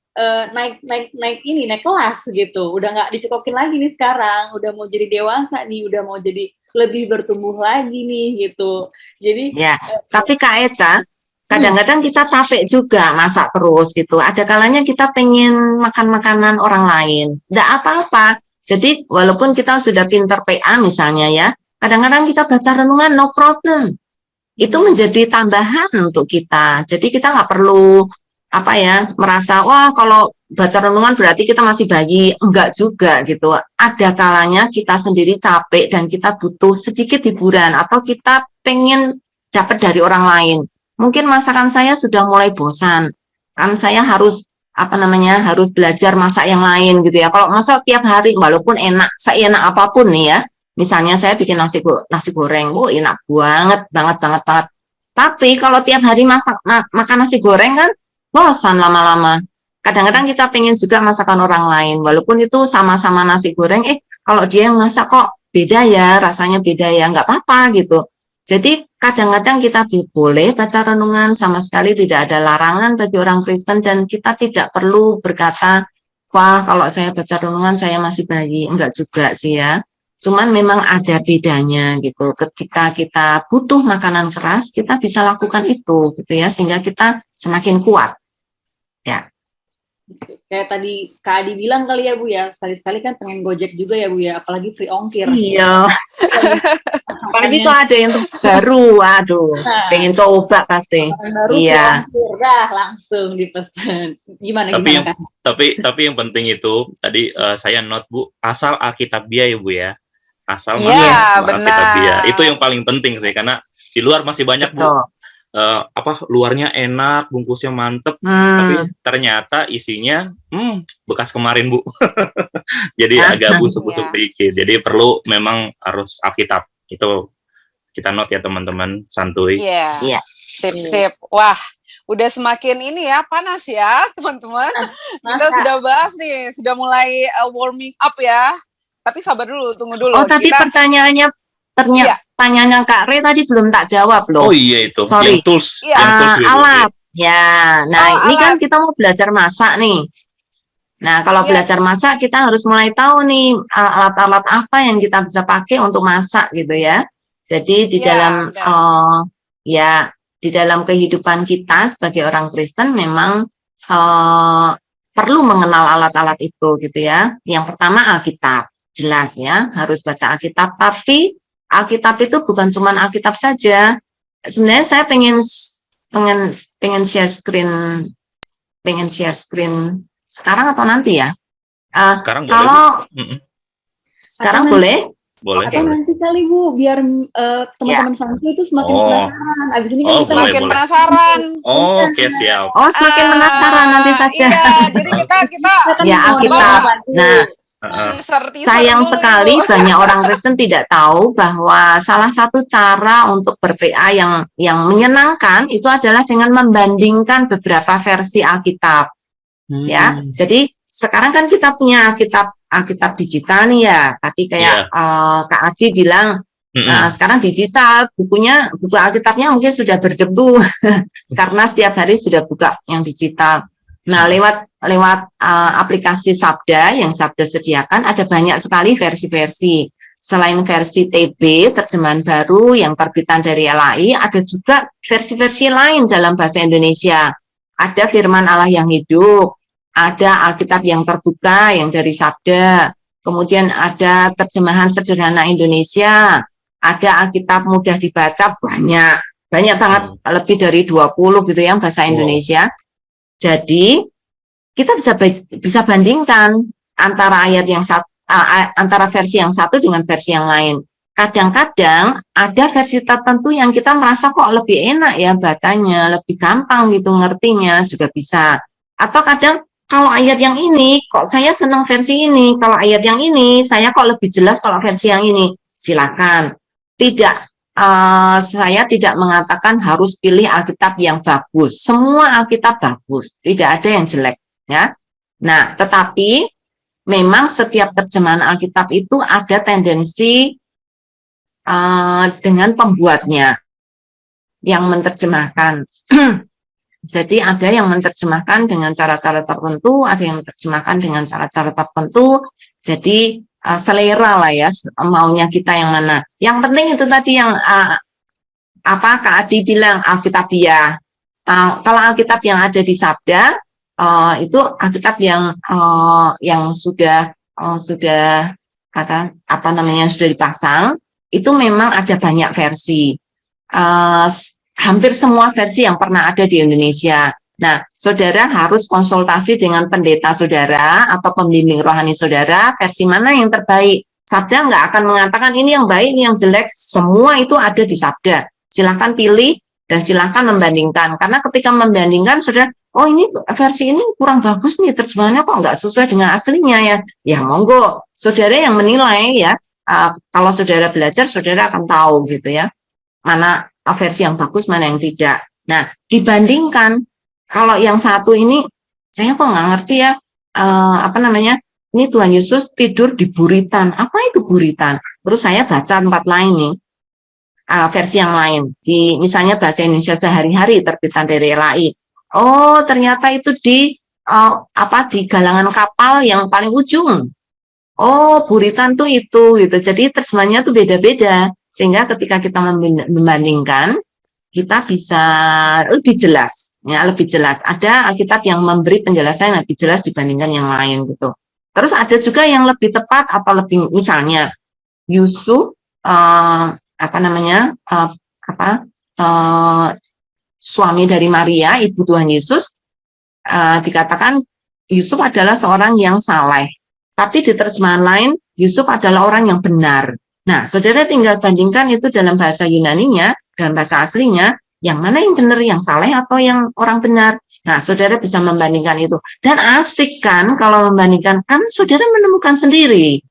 naik kelas gitu, udah nggak dicekokin lagi nih sekarang, udah mau jadi dewasa nih, udah mau jadi lebih bertumbuh lagi nih gitu. Jadi tapi Kak Eca, kadang-kadang kita capek juga masak terus gitu, ada kalanya kita pengen makan makanan orang lain, nggak apa-apa. Jadi walaupun kita sudah pinter PA misalnya ya, kadang-kadang kita baca renungan, no problem. Itu menjadi tambahan untuk kita. Jadi kita nggak perlu merasa, wah kalau baca renungan berarti kita masih bayi. Enggak juga gitu. Ada kalanya kita sendiri capek dan kita butuh sedikit hiburan atau kita pengen dapat dari orang lain. Mungkin masakan saya sudah mulai bosan. Kan saya harus harus belajar masak yang lain gitu ya. Kalau masak tiap hari walaupun enak, seenak apapun nih ya. Misalnya saya bikin nasi goreng, enak banget. Tapi kalau tiap hari makan nasi goreng kan bosan lama-lama. Kadang-kadang kita pengen juga masakan orang lain, walaupun itu sama-sama nasi goreng, kalau dia yang masak kok beda ya, rasanya beda ya, nggak apa-apa gitu. Jadi kadang-kadang kita boleh baca renungan, sama sekali tidak ada larangan bagi orang Kristen, dan kita tidak perlu berkata, wah kalau saya baca renungan saya masih bayi. Enggak juga sih ya. Cuman memang ada bedanya gitu. Ketika kita butuh makanan keras, kita bisa lakukan itu gitu ya, sehingga kita semakin kuat. Ya. Kayak tadi Kak Adi bilang kali ya Bu ya, sekali-sekali kan pengen Gojek juga ya Bu ya, apalagi free ongkir. Iya. Apalagi tuh ada yang baru, pengen coba pasti. Baru iya. Dah langsung dipesan. Gimana? Tapi yang penting itu tadi saya note Bu, asal Alkitabiah ya Bu ya. Asal Alkitabiah. Itu yang paling penting sih, karena di luar masih banyak Bu luarnya enak, bungkusnya mantep, Hmm. tapi ternyata isinya bekas kemarin, Bu. Jadi agak busuk-busuk Iya. dikit. Jadi perlu memang harus Alkitab. Itu kita note ya teman-teman, santuy. Iya. Iya. Sip. Wah, udah semakin ini ya, panas ya, teman-teman. Kita Masa? sudah bahas nih, sudah mulai warming up ya. Tapi sabar dulu, tunggu dulu. Oh, tadi Kita pertanyaannya Iya. pertanyaannya Kak Re tadi belum tak jawab loh. Oh iya itu, Sorry. yang tools, Iya. yang tools gitu. Alat. Ya, nah Oh, ini kan alat. kita mau belajar masak nih. Nah, kalau Yes. belajar masak kita harus mulai tahu nih alat-alat apa yang kita bisa pakai untuk masak gitu ya. Jadi di Iya, dalam benar. di dalam kehidupan kita sebagai orang Kristen memang perlu mengenal alat-alat itu gitu ya. Yang pertama Alkitab, jelas ya, harus baca Alkitab. Tapi Alkitab itu bukan cuma Alkitab saja. Sebenarnya saya pengen share screen sekarang atau nanti ya? Sekarang boleh, Kalau Bu. sekarang Atau boleh? Boleh, Atau boleh. nanti kali Bu, biar teman-teman santuy itu semakin Oh. penasaran. Abis ini kan Oh, kita boleh, Semakin boleh. penasaran. Oh, oke, siap. Oh, semakin penasaran nanti saja. Iya, jadi kita kan Ya, mau Alkitab. apa dulu. Nah, teaser sayang dulu. sekali banyak orang Kristen tidak tahu bahwa salah satu cara untuk ber-PA yang menyenangkan itu adalah dengan membandingkan beberapa versi Alkitab. Ya, jadi sekarang kan kita punya Alkitab digital nih ya. Tadi kayak Kak Adi bilang, sekarang digital, buku Alkitabnya mungkin sudah berdebu karena setiap hari sudah buka yang digital. Nah, lewat aplikasi Sabda yang Sabda sediakan ada banyak sekali versi-versi. Selain versi TB, terjemahan baru yang terbitan dari LAI, ada juga versi-versi lain dalam bahasa Indonesia. Ada firman Allah yang hidup, ada Alkitab yang terbuka yang dari Sabda, kemudian ada terjemahan sederhana Indonesia, ada Alkitab mudah dibaca, banyak banget, lebih dari 20 gitu ya bahasa Indonesia. Jadi kita bisa bandingkan antara antara versi yang satu dengan versi yang lain. Kadang-kadang ada versi tertentu yang kita merasa kok lebih enak ya bacanya, lebih gampang gitu ngertinya juga bisa. Atau kadang kalau ayat yang ini kok saya senang versi ini, kalau ayat yang ini saya kok lebih jelas kalau versi yang ini. Silakan. Saya tidak mengatakan harus pilih Alkitab yang bagus. Semua Alkitab bagus, tidak ada yang jelek ya. Nah, tetapi memang setiap terjemahan Alkitab itu ada tendensi dengan pembuatnya yang menerjemahkan. Jadi ada yang menerjemahkan dengan cara-cara tertentu, ada yang menerjemahkan dengan cara-cara tertentu. Jadi selera lah ya, maunya kita yang mana. Yang penting itu tadi yang Kak Adi bilang Alkitabiah. Kalau Alkitab yang ada di Sabda itu Alkitab yang sudah sudah dipasang, itu memang ada banyak versi. Hampir semua versi yang pernah ada di Indonesia. Nah, saudara harus konsultasi dengan pendeta saudara atau pembimbing rohani saudara, versi mana yang terbaik. Sabda nggak akan mengatakan ini yang baik, ini yang jelek, semua itu ada di Sabda. Silahkan pilih dan silahkan membandingkan. Karena ketika membandingkan, saudara, oh ini versi ini kurang bagus nih, terjemahannya kok nggak sesuai dengan aslinya ya. Ya monggo, saudara yang menilai ya. Kalau saudara belajar, saudara akan tahu gitu ya, mana versi yang bagus, mana yang tidak. Nah, dibandingkan, kalau yang satu ini, saya kok nggak ngerti ya, ini Tuhan Yesus tidur di buritan. Apa itu buritan? Terus saya baca tempat lain nih, versi yang lain. Misalnya bahasa Indonesia sehari-hari, terbitan dari LAI. Oh, ternyata itu di galangan kapal yang paling ujung. Oh, buritan tuh itu, gitu. Jadi terjemahannya tuh beda-beda. Sehingga ketika kita membandingkan, kita bisa lebih jelas, ya lebih jelas. Ada Alkitab yang memberi penjelasan yang lebih jelas dibandingkan yang lain gitu. Terus ada juga yang lebih tepat atau lebih, misalnya Yusuf, suami dari Maria, ibu Tuhan Yesus, dikatakan Yusuf adalah seorang yang saleh. Tapi di terjemahan lain, Yusuf adalah orang yang benar. Nah, saudara tinggal bandingkan itu dalam bahasa Yunaninya, dalam bahasa aslinya, yang mana yang benar, yang saleh atau yang orang benar. Nah, saudara bisa membandingkan itu. Dan asik kan kalau membandingkan, kan saudara menemukan sendiri.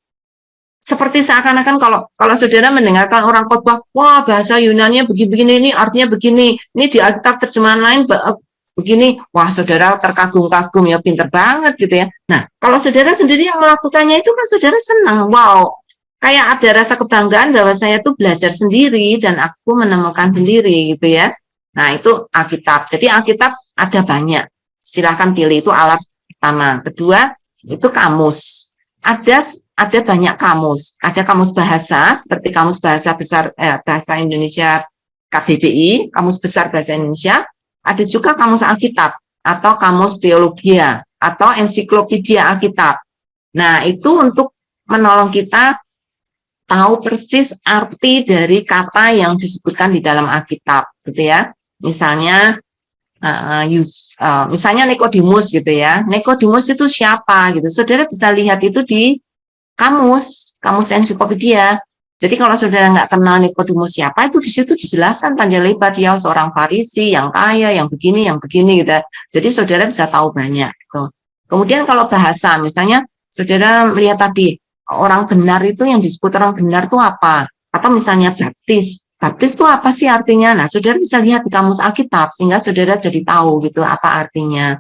Seperti seakan-akan kalau saudara mendengarkan orang khotbah, wah bahasa Yunani begini-begini, ini artinya begini, ini di Alkitab terjemahan lain begini, wah saudara terkagum-kagum ya, pinter banget gitu ya. Nah, kalau saudara sendiri yang melakukannya itu kan saudara senang, wow, kayak ada rasa kebanggaan bahwa saya tuh belajar sendiri dan aku menemukan sendiri gitu ya. Nah, itu Alkitab. Jadi Alkitab ada banyak. Silahkan pilih, itu alat pertama. Kedua, itu kamus. Ada banyak kamus. Ada kamus bahasa seperti Kamus Bahasa Besar Bahasa Indonesia KBBI, Kamus Besar Bahasa Indonesia. Ada juga kamus Alkitab atau kamus Teologia atau ensiklopedia Alkitab. Nah, itu untuk menolong kita tahu persis arti dari kata yang disebutkan di dalam Alkitab, gitu ya. Misalnya, misalnya Nikodemus, gitu ya. Nikodemus itu siapa, gitu. Saudara bisa lihat itu di kamus ensiklopedia. Jadi kalau saudara nggak kenal Nikodemus siapa, itu di situ dijelaskan panjang lebar, dia seorang Farisi yang kaya, yang begini, gitu. Jadi saudara bisa tahu banyak. Gitu. Kemudian kalau bahasa, misalnya saudara melihat tadi orang benar itu, yang disebut orang benar itu apa? Atau misalnya baptis itu apa sih artinya? Nah, saudara bisa lihat di kamus Alkitab sehingga saudara jadi tahu gitu apa artinya.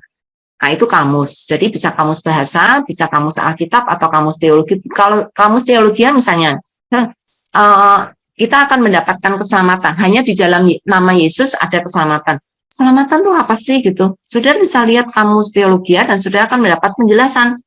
Nah, itu kamus. Jadi bisa kamus bahasa, bisa kamus Alkitab atau kamus teologi. Kalau kamus teologi misalnya, kita akan mendapatkan keselamatan. Hanya di dalam nama Yesus ada keselamatan. Keselamatan itu apa sih gitu? Saudara bisa lihat kamus teologi dan saudara akan mendapat penjelasan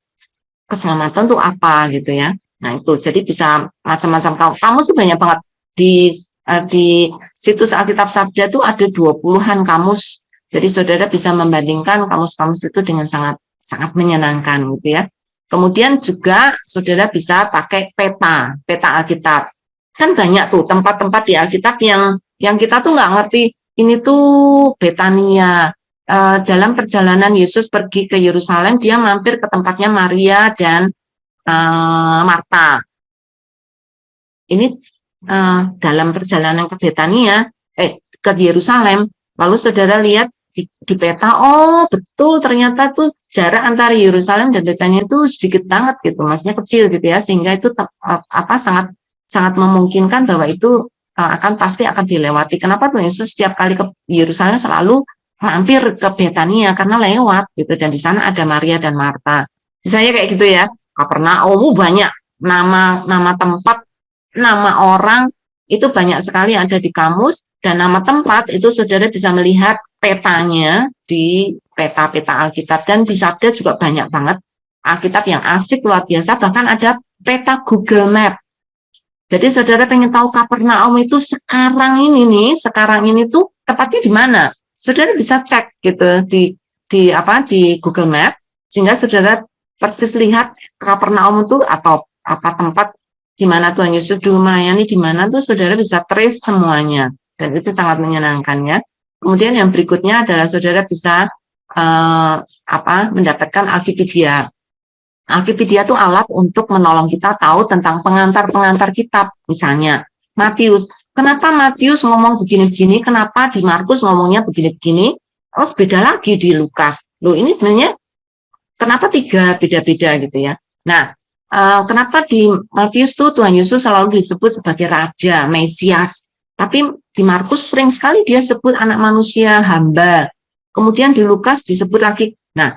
keselamatan itu apa gitu ya. Nah, itu jadi bisa macam-macam kamus itu banyak banget di situs Alkitab Sabda itu ada 20-an kamus. Jadi saudara bisa membandingkan kamus-kamus itu dengan sangat menyenangkan gitu ya. Kemudian juga saudara bisa pakai peta Alkitab. Kan banyak tuh tempat-tempat di Alkitab yang kita tuh nggak ngerti. Ini tuh Betania. Dalam perjalanan Yesus pergi ke Yerusalem, dia mampir ke tempatnya Maria dan Marta. Ini dalam perjalanan ke Betania, ke Yerusalem, lalu saudara lihat di peta, oh betul ternyata tuh jarak antara Yerusalem dan Betania itu sedikit banget gitu, maksudnya kecil gitu ya, sehingga itu sangat memungkinkan bahwa itu pasti akan dilewati. Kenapa tuh Yesus setiap kali ke Yerusalem selalu mampir ke Betania karena lewat gitu, dan di sana ada Maria dan Marta. Misalnya kayak gitu ya. Kapernaum banyak nama tempat, nama orang itu banyak sekali ada di kamus, dan nama tempat itu saudara bisa melihat petanya di peta-peta Alkitab, dan di Sabda juga banyak banget Alkitab yang asik luar biasa, bahkan ada peta Google Map. Jadi saudara pengen tahu Kapernaum itu sekarang ini tuh tepatnya di mana? Saudara bisa cek gitu di Google Map, sehingga saudara persis lihat Kapernaum itu atau apa tempat di mana Tuhan Yesus dulu melayani, di mana tuh saudara bisa trace semuanya, dan itu sangat menyenangkan ya. Kemudian yang berikutnya adalah saudara bisa mendapatkan Alkipedia. Alkipedia itu alat untuk menolong kita tahu tentang pengantar-pengantar kitab. Misalnya Matius, kenapa Matius ngomong begini-begini, kenapa di Markus ngomongnya begini-begini, terus beda lagi di Lukas. Loh, ini sebenarnya kenapa 3 beda-beda gitu ya. Nah, kenapa di Matius tuh Tuhan Yesus selalu disebut sebagai Raja, Mesias. Tapi di Markus sering sekali dia sebut anak manusia, hamba. Kemudian di Lukas disebut lagi. Nah,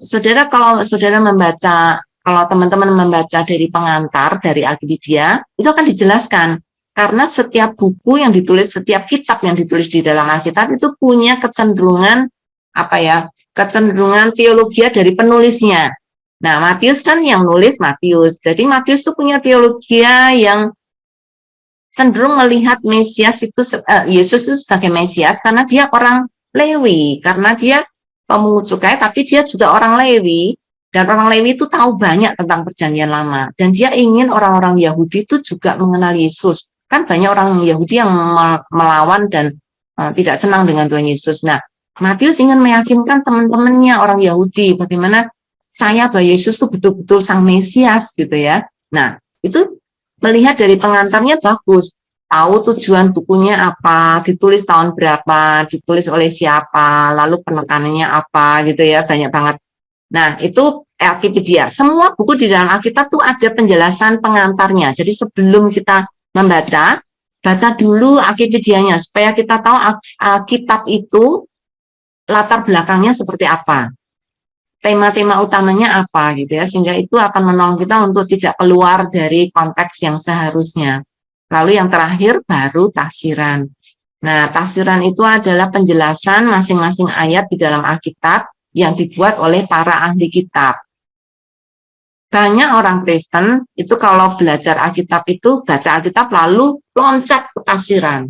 saudara kalau saudara membaca, kalau teman-teman membaca dari pengantar, dari Alkipedia, itu akan dijelaskan. Karena setiap buku yang ditulis, setiap kitab yang ditulis di dalam Alkitab itu punya kecenderungan, kecenderungan teologi dari penulisnya. Nah, Matius kan yang nulis Matius. Jadi Matius itu punya teologi yang cenderung melihat Mesias itu, Yesus itu sebagai Mesias karena dia orang Lewi, karena dia pemungut cukai, tapi dia juga orang Lewi, dan orang Lewi itu tahu banyak tentang perjanjian lama, dan dia ingin orang-orang Yahudi itu juga mengenal Yesus. Kan banyak orang Yahudi yang melawan dan tidak senang dengan Tuhan Yesus. Nah, Matius ingin meyakinkan teman-temannya orang Yahudi bagaimana percaya bahwa Yesus itu betul-betul sang Mesias gitu ya. Nah, itu melihat dari pengantarnya bagus. tahu tujuan bukunya apa, ditulis tahun berapa, ditulis oleh siapa, lalu penekanannya apa gitu ya, banyak banget. Nah, itu Alkipedia. Semua buku di dalam Alkitab tuh ada penjelasan pengantarnya. Jadi sebelum kita membaca, baca dulu Alkipedianya supaya kita tahu Alkitab itu latar belakangnya seperti apa. Tema-tema utamanya apa gitu ya, sehingga itu akan menolong kita untuk tidak keluar dari konteks yang seharusnya. Lalu yang terakhir baru tafsiran. Nah, tafsiran itu adalah penjelasan masing-masing ayat di dalam Alkitab yang dibuat oleh para ahli kitab. Banyak orang Kristen itu kalau belajar Alkitab itu baca Alkitab lalu loncat ke tafsiran.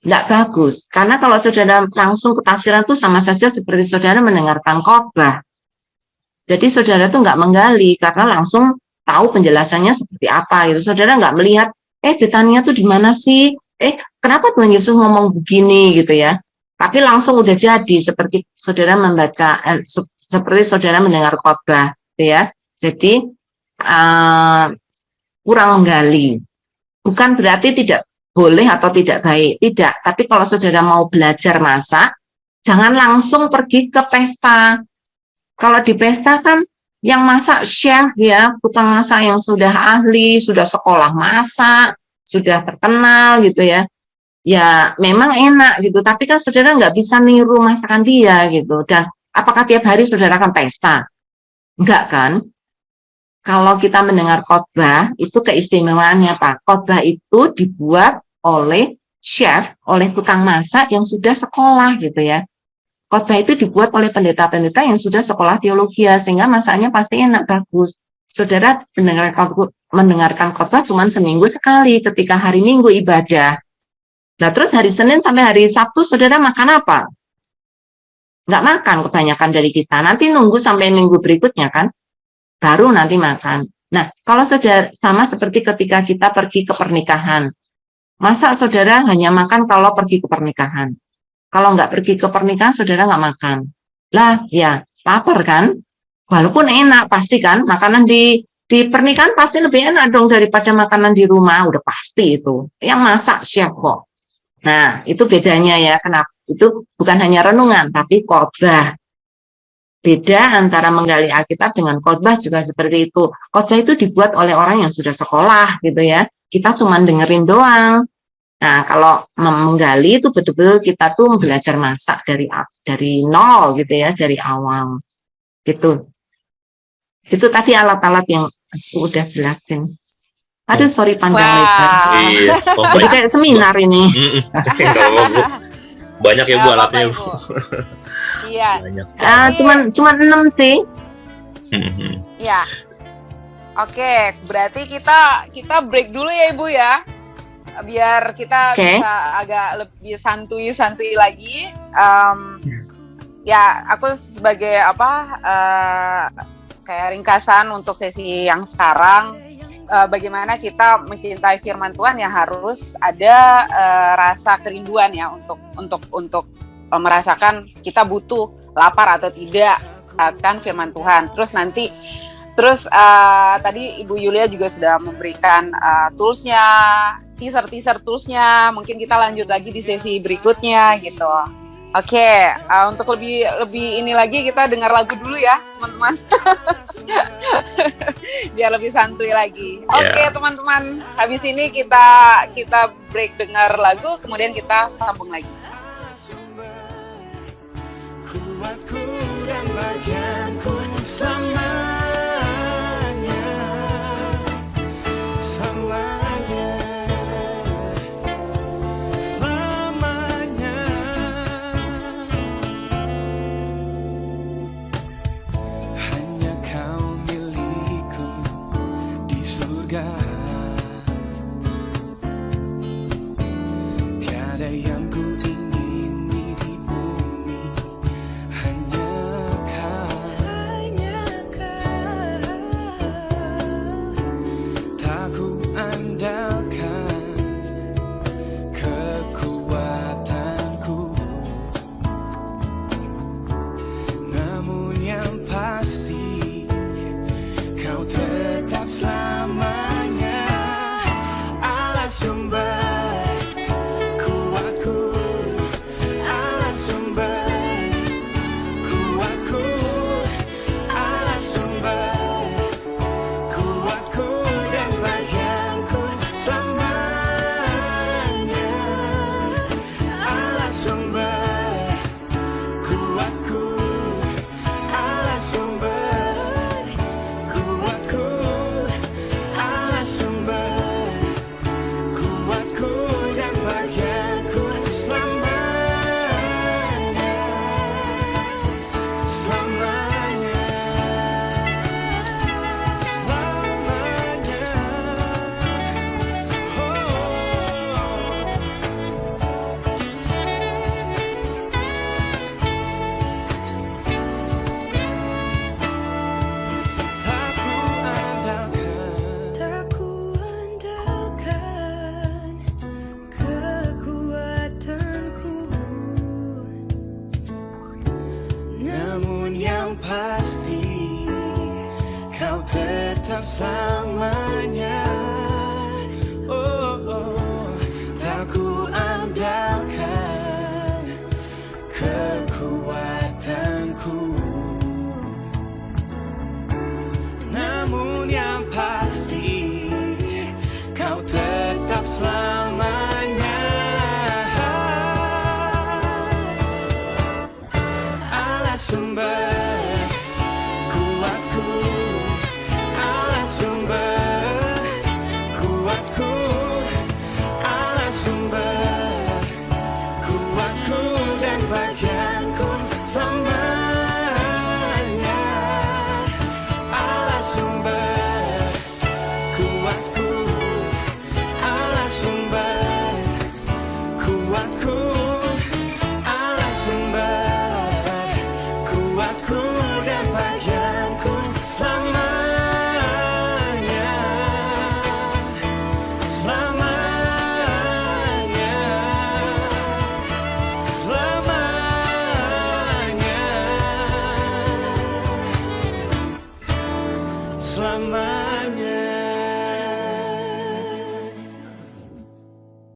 Nggak bagus, karena kalau saudara langsung ke tafsiran itu sama saja seperti saudara mendengarkan khotbah. Jadi saudara itu nggak menggali karena langsung tahu penjelasannya seperti apa gitu. Saudara nggak melihat, Betania tuh di mana sih? Kenapa Tuhan Yesus ngomong begini gitu ya? Tapi langsung udah jadi seperti saudara membaca, seperti saudara mendengar khotbah, gitu ya. Jadi kurang menggali. Bukan berarti tidak boleh atau tidak baik, tidak. Tapi kalau saudara mau belajar masak, jangan langsung pergi ke pesta. Kalau di pesta kan yang masak chef ya, tukang masak yang sudah ahli, sudah sekolah masak, sudah terkenal gitu ya. Ya memang enak gitu, tapi kan saudara nggak bisa niru masakan dia gitu. Dan apakah tiap hari saudara akan pesta? Enggak kan? Kalau kita mendengar khotbah, itu keistimewaannya Pak. Khotbah itu dibuat oleh chef, oleh tukang masak yang sudah sekolah gitu ya. Khotbah itu dibuat oleh pendeta-pendeta yang sudah sekolah teologi, sehingga masaknya pasti enak, bagus. Saudara mendengarkan khotbah cuma seminggu sekali ketika hari Minggu ibadah. Nah terus hari Senin sampai hari Sabtu saudara makan apa? Nggak makan kebanyakan dari kita. Nanti nunggu sampai minggu berikutnya kan, baru nanti makan. Nah kalau saudara sama seperti ketika kita pergi ke pernikahan. Masa saudara hanya makan kalau pergi ke pernikahan? Kalau nggak pergi ke pernikahan, saudara nggak makan. Lah, ya, lapar kan? Walaupun enak, pasti kan? Makanan di pernikahan pasti lebih enak dong daripada makanan di rumah. Udah pasti itu. Yang masak chef kok. Nah, itu bedanya ya. Kenapa? Itu bukan hanya renungan, tapi khotbah. Beda antara menggali Alkitab dengan khotbah juga seperti itu. Khotbah itu dibuat oleh orang yang sudah sekolah, gitu ya. Kita cuma dengerin doang. Nah, kalau menggali itu betul-betul kita tuh belajar masak dari nol gitu ya, dari awal. Gitu. Itu tadi alat-alat yang aku udah jelasin. Aduh, sorry panjang lebar. Iya. Jadi kayak seminar ini. Banyak ya Bu alatnya. Ibu. Iya. Banyak. Cuman 6 sih. Iya. Oke, berarti kita break dulu ya Ibu ya. Biar kita bisa agak lebih santuy lagi. Ya, aku sebagai kayak ringkasan untuk sesi yang sekarang, bagaimana kita mencintai firman Tuhan yang harus ada rasa kerinduan ya untuk merasakan kita butuh lapar atau tidak akan firman Tuhan. Terus tadi Ibu Yulia juga sudah memberikan toolsnya, teaser toolsnya. Mungkin kita lanjut lagi di sesi berikutnya gitu. Oke, untuk lebih ini lagi kita dengar lagu dulu ya, teman-teman. Biar lebih santuy lagi. Oke, teman-teman. Habis ini kita break dengar lagu, kemudian kita sambung lagi. Kuatku dan bagianku selamanya. Tiada yang ku ingini di bumi, hanya kau. Tak ku andalkan kekuatanku, namun yang pasti kau tetap selamanya. bersamanya.